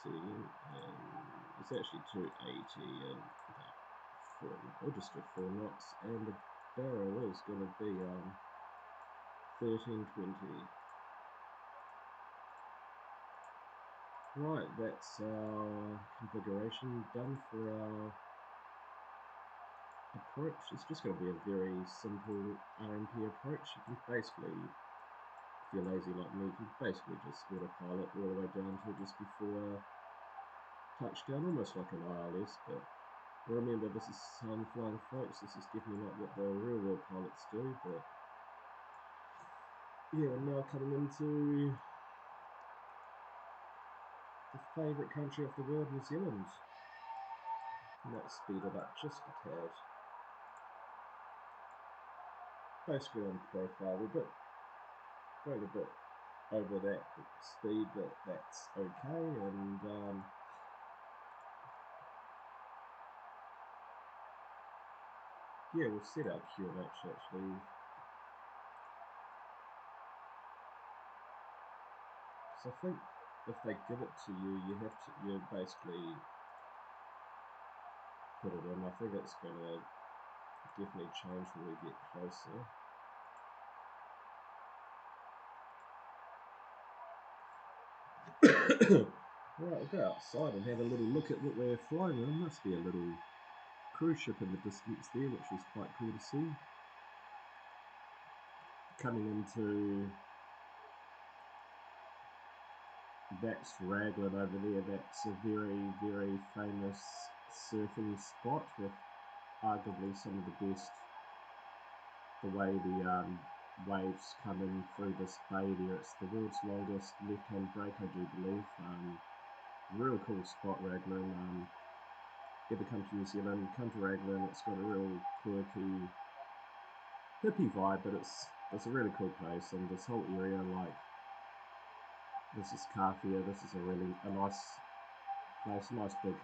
17, and it's actually 280 and about 4 knots. We'll just do 4 knots, and the barrel is going to be 1320. Right, that's our configuration done for our approach. It's just going to be a very simple RNP approach. You can basically, if you're lazy like me, you can basically just autopilot all the way down to just before touchdown, almost like an ILS, but remember this is flying folks. This is definitely not what the real world pilots do, but yeah, we're now coming into the favourite country of the world, New Zealand. Might speed it up just a tad. Basically on profile, we're going a bit over that speed, but that's okay. And yeah, we'll set our QMH actually. So I think if they give it to you, you basically put it in. I think it's going to definitely change when we get closer. Right, we'll go outside and have a little look at what we're flying. There must be a little cruise ship in the distance there, which is quite cool to see. Coming into, that's Raglan over there. That's a very, very famous surfing spot with arguably some of the best. The way the waves come in through this bay there. It's the world's longest left-hand break, I do believe. Real cool spot, Raglan. Ever come to New Zealand, come to Raglan. It's got a real quirky, hippie vibe, but it's a really cool place. And this whole area, like, this is Kawhia. This is a nice place, a nice big.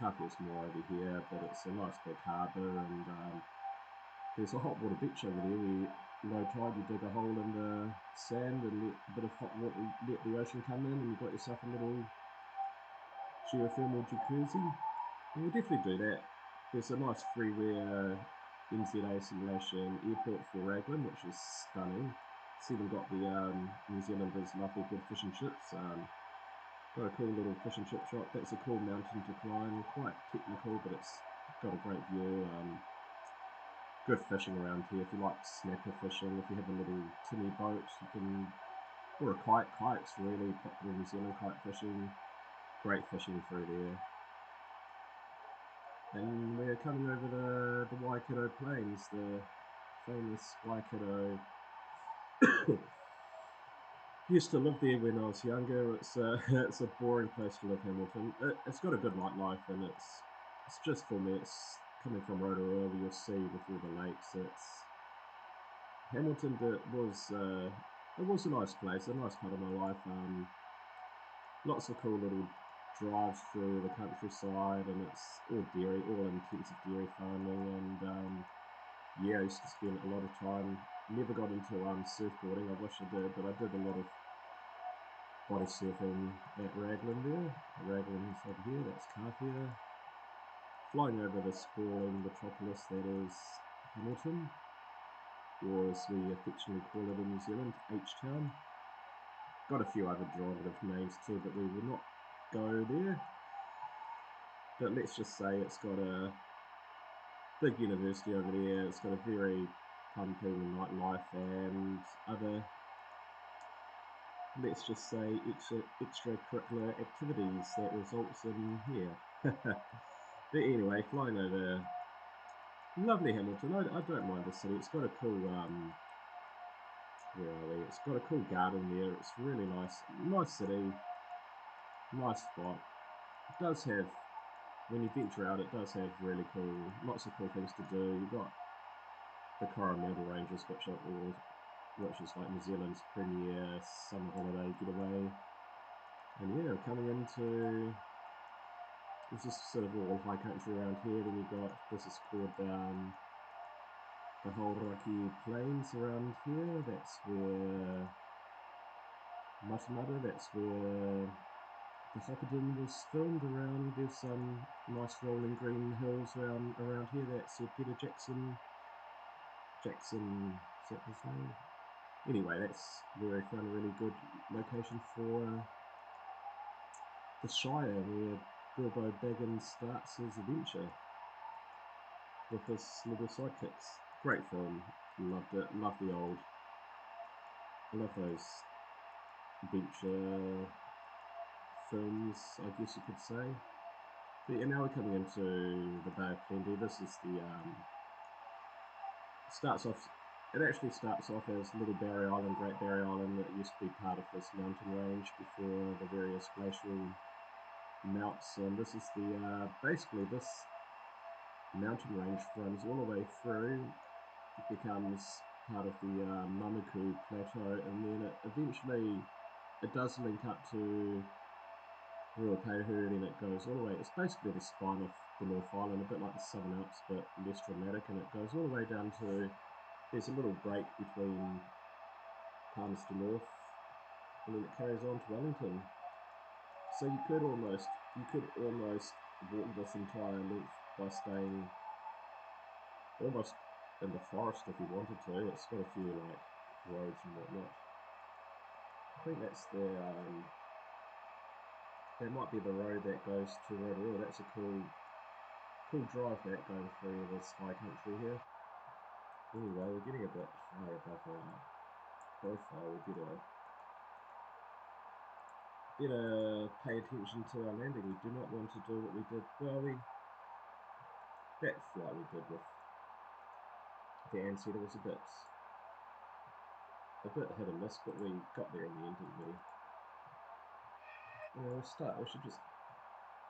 Kawhia's more over here, but it's a nice big harbour, and there's a hot water beach over there where low tide you dig a hole in the sand and let a bit of hot water, let the ocean come in, and you've got yourself a little geothermal jacuzzi. And we'll definitely do that. There's a nice freeware NZA simulation airport for Raglan, which is stunning. It's even got the New Zealanders love their good fish and chips. Got a cool little fish and chip shop. That's a cool mountain to climb. Quite technical, but it's got a great view. Good fishing around here. If you like snapper fishing, if you have a little tinny boat, you can, or a kite. Kite's really popular in New Zealand, kite fishing. Great fishing through there. And we're coming over the Waikato Plains, the famous Waikato. Used to live there when I was younger. It's a boring place to live, Hamilton. It's got a good nightlife, and it's just for me. It's coming from Rotorua, where you'll see with all the lakes. It's Hamilton. It was a nice place, a nice part of my life. Lots of cool little drives through the countryside, and it's all dairy, all intensive dairy farming. And yeah, I used to spend a lot of time. Never got into surfboarding. I wish I did, but I did a lot of body surfing at Raglan there. Raglan is over here. That's Carpia. Flying over the sprawling metropolis that is Hamilton, or as we affectionately call it in New Zealand, H-Town. Got a few other derivative names too, but we will not go there. But let's just say it's got a big university over there. It's got a very pumping nightlife and other, let's just say, extracurricular activities that results in here. But anyway, flying over lovely Hamilton. I don't mind the city. It's got a cool where are we? It's got a cool garden there. It's really nice. Nice city. Nice spot. It does have, when you venture out, it does have really cool, lots of cool things to do. You've got the Coromandel Ranges, which is like New Zealand's premier summer holiday getaway. And yeah, coming into, this is sort of all high country around here. Then you've got, this is called the Hauraki Plains around here. That's where Matamata, that's where the Hopperton was filmed around. There's some nice rolling green hills around here. That's where Peter Jackson, is that his name? Anyway, that's where I found a really good location for the Shire, where Bilbo Baggins starts his adventure with his little sidekicks. Great film, loved it. Love the old, love those adventure films, I guess you could say. But yeah, now we're coming into the Bay of Plenty. This is the starts off. It actually starts off as Little Barrier Island, Great Barrier Island, that used to be part of this mountain range before the various glacial melts. And this is the basically this mountain range runs all the way through. It becomes part of the Mamuku Plateau, and then it eventually it does link up to Ruapehu, then it goes all the way. It's basically the spine of the North Island, a bit like the Southern Alps, but less dramatic, and it goes all the way down to. There's a little break between Palmerston North, and then it carries on to Wellington. So you could almost walk this entire length by staying almost in the forest if you wanted to. It's got a few like roads and whatnot. I think that's that might be the road that goes to Rotorua. That's a cool drive that going through this high country here. Anyway, we're getting a bit high above our profile. We better pay attention to our landing. We do not want to do what we did. Well, that flight we did with the Ansetta was a bit hit and miss, but we got there in the end, didn't we? We'll start. We should just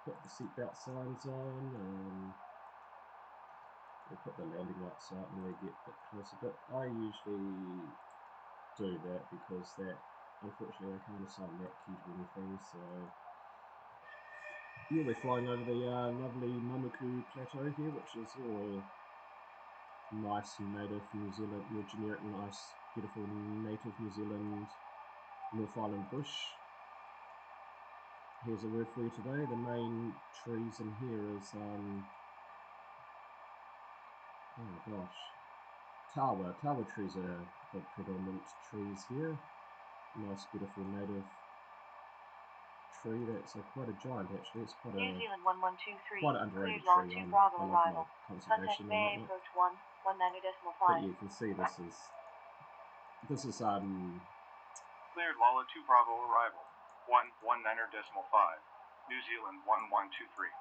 put the seatbelt signs on. We'll put the landing lights out when we get a bit closer. But I usually do that because that, unfortunately, I can't assign that key to anything. So yeah, we're flying over the lovely Mamuku Plateau here, which is all nice native New Zealand, your generic nice, beautiful native New Zealand North Island bush. Here's a word for you today. The main trees in here is oh gosh, tawa trees are the predominant trees here. Nice, beautiful native tree. That's quite a giant actually. It's quite New Zealand 1123. quite an underrated Cleared tree. long 2 Bravo I love arrival. my conservation Contact Bay and whatnot. approach 119.5. But you can see this is Cleared Lala 2 Bravo arrival. 119.5. New Zealand 1123.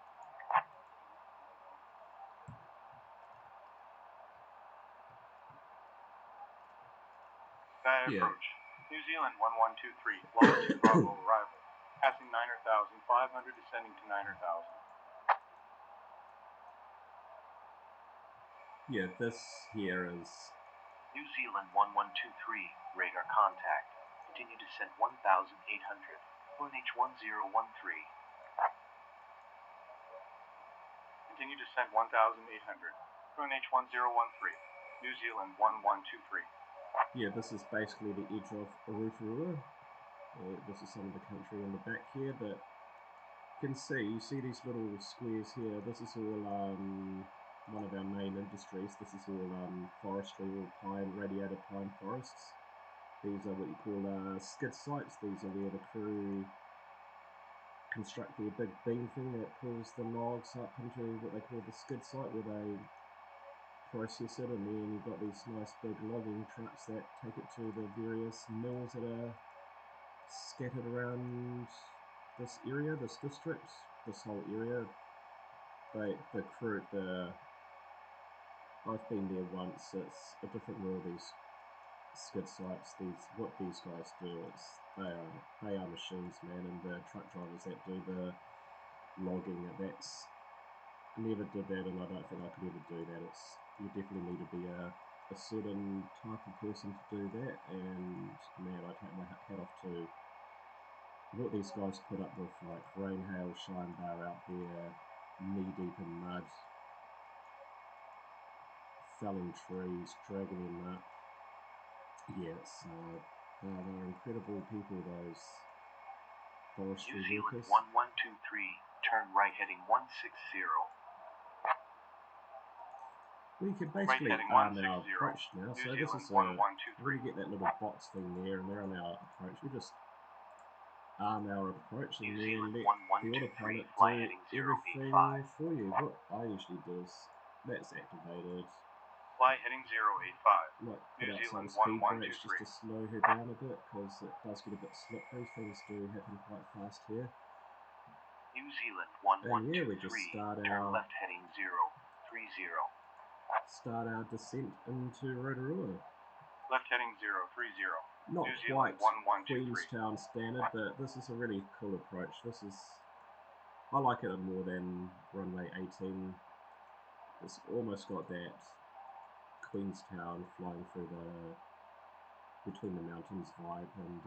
Bay approach. New Zealand 1123. Lala 2 Bravo arrival. Passing 9,500, descending to 9,000. Yeah, this here is New Zealand 1123. Radar contact. Continue descent 1,800. QNH1013. Continue descent 1,800. QNH1013. New Zealand 1123. Yeah, this is basically the edge of Rotorua. This is some of the country in the back here, but you see these little squares here. This is all one of our main industries. This is all forestry, all pine, radiated pine forests. These are what you call skid sites. These are where the crew construct their big beam thing that pulls the logs up into what they call the skid site, where they process it, and then you've got these nice big logging trucks that take it to the various mills that are scattered around this area, this district, this whole area. The crew, I've been there once. It's a different world. These skid sites, what these guys do, they are machines, man, and the truck drivers that do the logging, that's never did that, and I don't think I could ever do that. You definitely need to be a certain type of person to do that, and man, I take my hat off to what these guys put up with, like rain, hail, shine. They're out there knee deep in mud, felling trees, dragging them up. Yeah, they're incredible people, those forestry workers. 1123, turn right heading 160. We can basically arm our approach now. So this is we get that little box thing there, and they're on our approach. We just arm our approach, and then let the autopilot do everything for you. What I usually do is that's activated. Fly heading 085. Like put out some speed brakes just to slow her down a bit, because it does get a bit slippery. Things do happen quite fast here. New Zealand 1123. And yeah, we just start our left heading 030. Start our descent into Rotorua. Left heading 030. Not New quite Zealand Queenstown standard, but this is a really cool approach. I like it more than runway 18. It's almost got that Queenstown flying through between the mountains vibe, and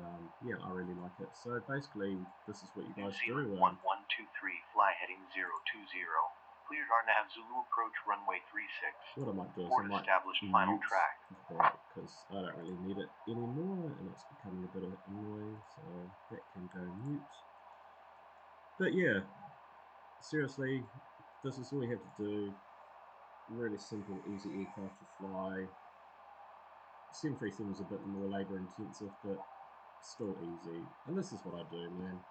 yeah, I really like it. So basically, this is what you guys do. 1123, fly heading 020. Cleared RNAV Zulu approach runway 36. What I might do is Port I might established final track. That, because I don't really need it anymore, and it's becoming a bit annoying, so that can go mute. But yeah, seriously, this is all you have to do. Really simple, easy aircraft to fly. 737 is a bit more labour intensive, but still easy. And this is what I do, man.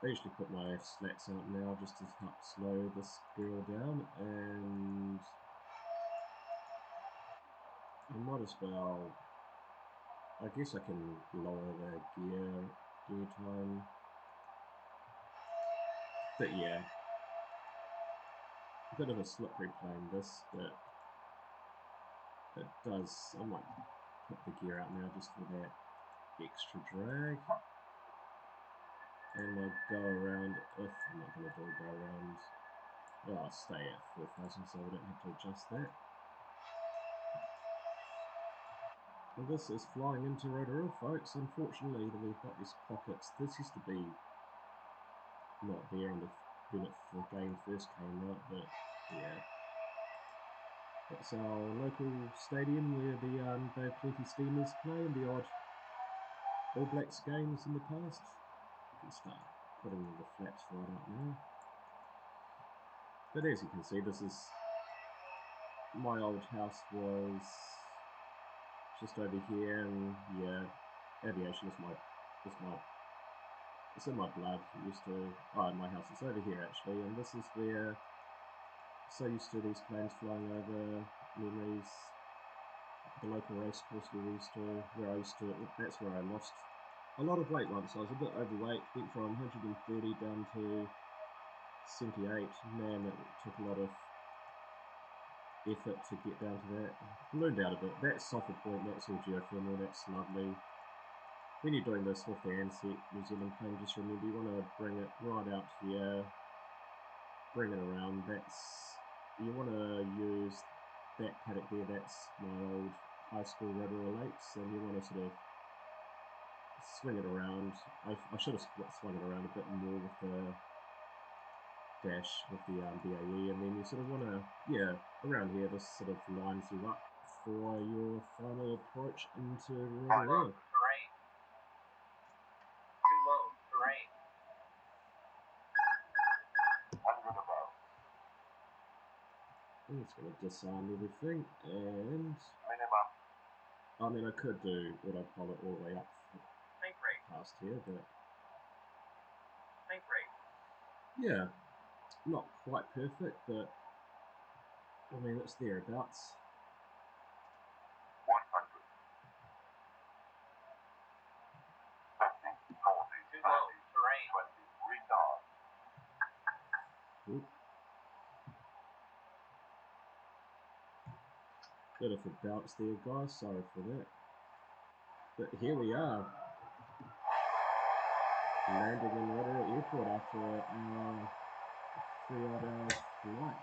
I usually put my slats out now just to help slow this girl down, and I might as well, I guess I can lower the gear time. But yeah, a bit of a slippery plane this, but it does, I might put the gear out now just for that extra drag. And I'll go around, if I'm not going to do a go around, well, I'll stay at 4,000 so we don't have to adjust that. Well, this is flying into Rotorua, folks. Unfortunately, we've got these pockets. This used to be not there when the game first came out, but yeah. It's our local stadium where the Bay of Plenty Steamers play, and the odd All Blacks games in the past. You can start putting all the flaps right up now. But as you can see, this is my old house was just over here, and yeah, aviation is it's in my blood. My house is over here actually, and this is where I'm so used to these planes flying over, memories, the local race course that's where I lost a lot of weight once. I was a bit overweight, went from 130 down to 78. Man, that took a lot of effort to get down to that. Ballooned out a bit. That's sulfur point, that's all geothermal, that's lovely. When you're doing this with the Ansett New Zealand plane, just remember you want to bring it right out here, bring it around. You want to use that paddock there, that's my old high school Rotorua Lakes, and you want to sort of swing it around. I should have swung it around a bit more with the dash with the BAE, and then you sort of want to, around here, this sort of lines you up for your final approach into Rotorua. Terrain. Too low. Terrain. 100 above. I'm just going to disarm everything, and minimum. I mean, I could do autopilot all the way up past here, but Think rate. Yeah, not quite perfect, but I mean, it's thereabouts. 100. 50. 40. Too low. Terrain. 20. Retard. Ooh. Bit of a bounce there, guys. Sorry for that. But here we are, landing in Rotorua Airport after a 3-odd hours flight.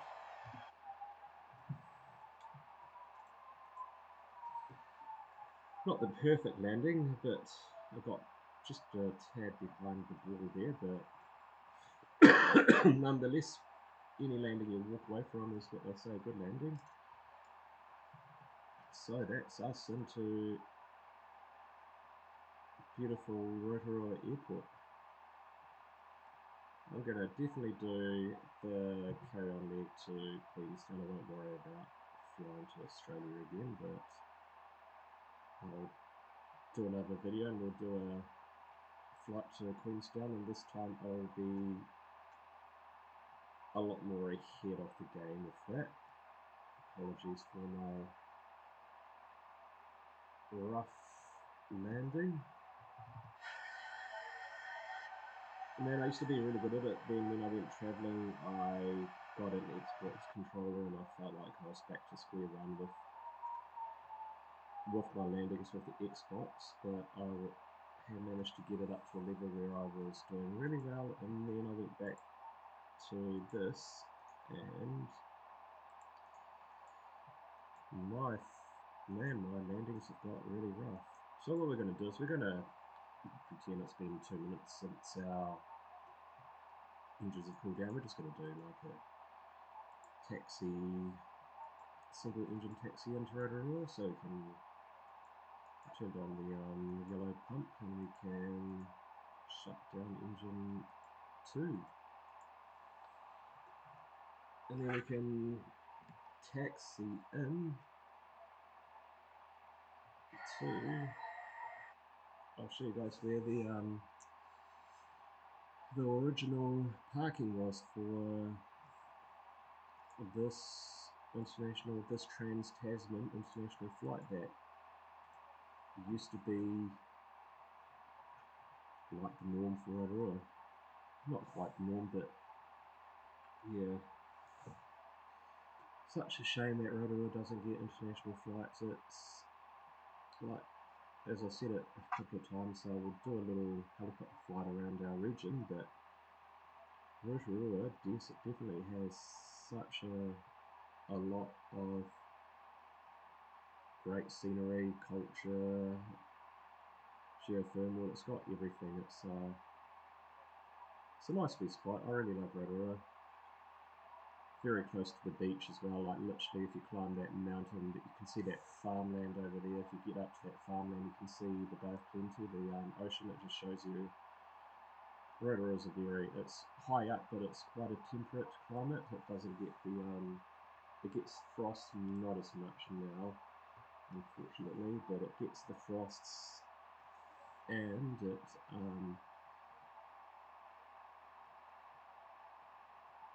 Not the perfect landing, but I got just a tad behind the ball there, but nonetheless, any landing you walk away from is what they say, a good landing. So that's us into beautiful Rotorua Airport. I'm going to definitely do the carry-on leg to Queenstown. I won't worry about flying to Australia again, but I'll do another video and we'll do a flight to Queenstown, and this time I'll be a lot more ahead of the game with that. Apologies for my rough landing. Man, I used to be really good at it. Then when I went travelling, I got an Xbox controller and I felt like I was back to square one with my landings with the Xbox, but I had managed to get it up to a level where I was doing really well, and then I went back to this, and my landings have got really rough. So what we're going to do is we're going to pretend it's been 2 minutes since our engines have cooled down. We're just going to do like a taxi, single engine taxi into Rotorua, so we can turn on the yellow pump and we can shut down engine 2. And then we can taxi in to, I'll show you guys where the original parking was for this Trans-Tasman international flight that used to be like the norm for Rotorua. Not quite the norm, but yeah. Such a shame that Rotorua doesn't get international flights. It's like, as I said it a couple of times, so we'll do a little helicopter flight around our region, but Rotorua definitely has such a lot of great scenery, culture, geothermal. It's got everything. It's a nice wee spot. I really love Rotorua. Very close to the beach as well. Like literally, if you climb that mountain, you can see that farmland over there. If you get up to that farmland, you can see the Bay of Plenty, the ocean. It just shows you Rotorua is it's high up, but it's quite a temperate climate. It doesn't get it gets frost not as much now, unfortunately, but it gets the frosts, and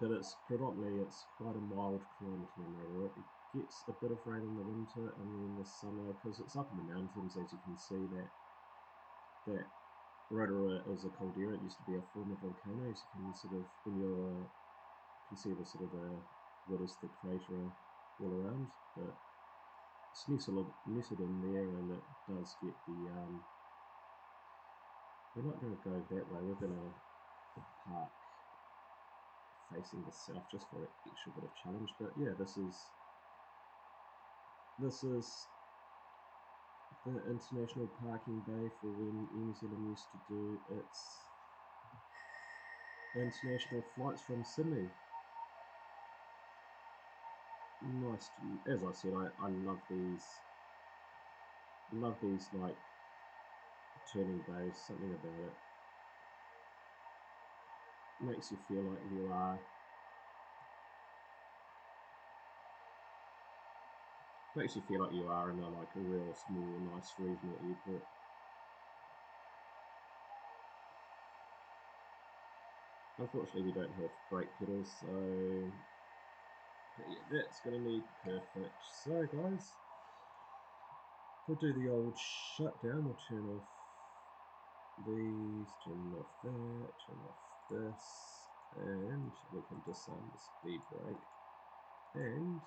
but it's quite a mild climate in Rotorua. It gets a bit of rain in the winter, and then in the summer, because it's up in the mountains, as you can see, that Rotorua is a caldera. It used to be a former volcano, so you can sort of, you can see the sort of what is the crater all around, but it's nestled in there, and it does get the we're not going to go that way. We're going to park facing the south just for an extra bit of challenge. But yeah, this is the international parking bay for when New Zealand used to do its international flights from Sydney. Nice. As I said, I love these. Love these like turning bays. Something about it makes you feel like you are. Makes you feel like you are in a real small, nice regional airport. Unfortunately, we don't have brake pedals, so but yeah, that's going to need perfect. So, guys, we'll do the old shutdown. We'll turn off these, turn off that, turn off this, and we can disarm the speed brake and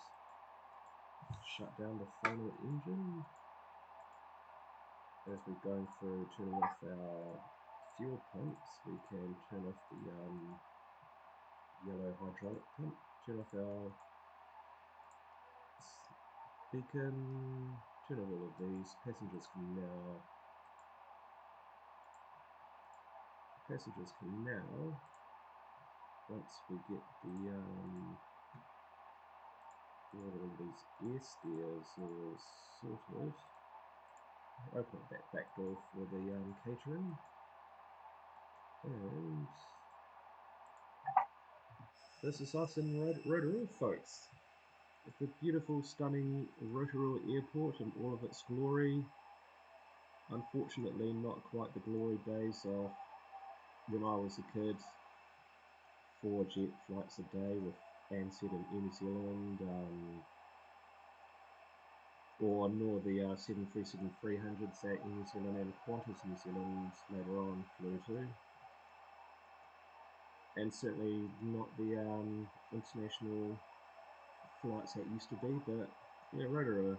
shut down the final engine. As we're going through turning off our fuel pumps, we can turn off the yellow hydraulic pump, turn off our beacon, turn off all of these. Passengers can now, once we get the all of these air steers all sorted, open up that back door for the catering, and this is us in Rotorua, folks. The beautiful, stunning Rotorua Airport in all of its glory. Unfortunately, not quite the glory days of when I was a kid. 4 jet flights a day with Ansett in New Zealand, or nor the 737-300s that New Zealand and Qantas New Zealand later on flew to. And certainly not the international flights that used to be, but yeah, Rotorua,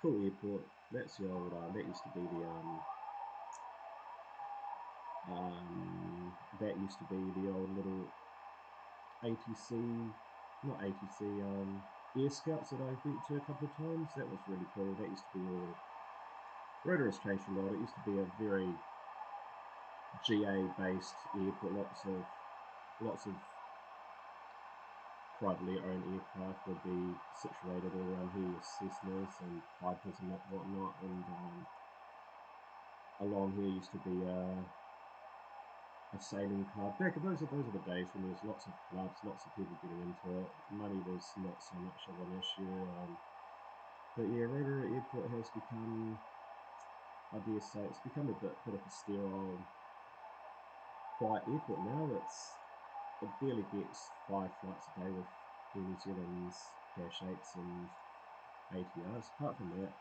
cool airport. That's the old, that used to be the old little ATC, not ATC, Air Scouts that I went to a couple of times. That was really cool. That used to be all. Rotorua's changed a lot. It used to be a very GA-based airport. Lots of privately owned aircraft would be situated all around here with Cessnas and Pipers and whatnot. And along here used to be a sailing club. Those are the days when there was lots of clubs, lots of people getting into it. Money was not so much of an issue. But yeah, Rotorua Airport has become, I dare say, it's become a bit of a sterile, quiet airport now. It barely gets 5 flights a day with New Zealand's Dash 8s and ATRs. Apart from that,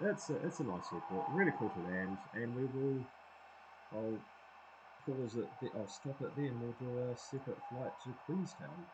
it's a nice airport, really cool to land, and I'll pause it, I'll stop it there, and we'll do a separate flight to Queenstown.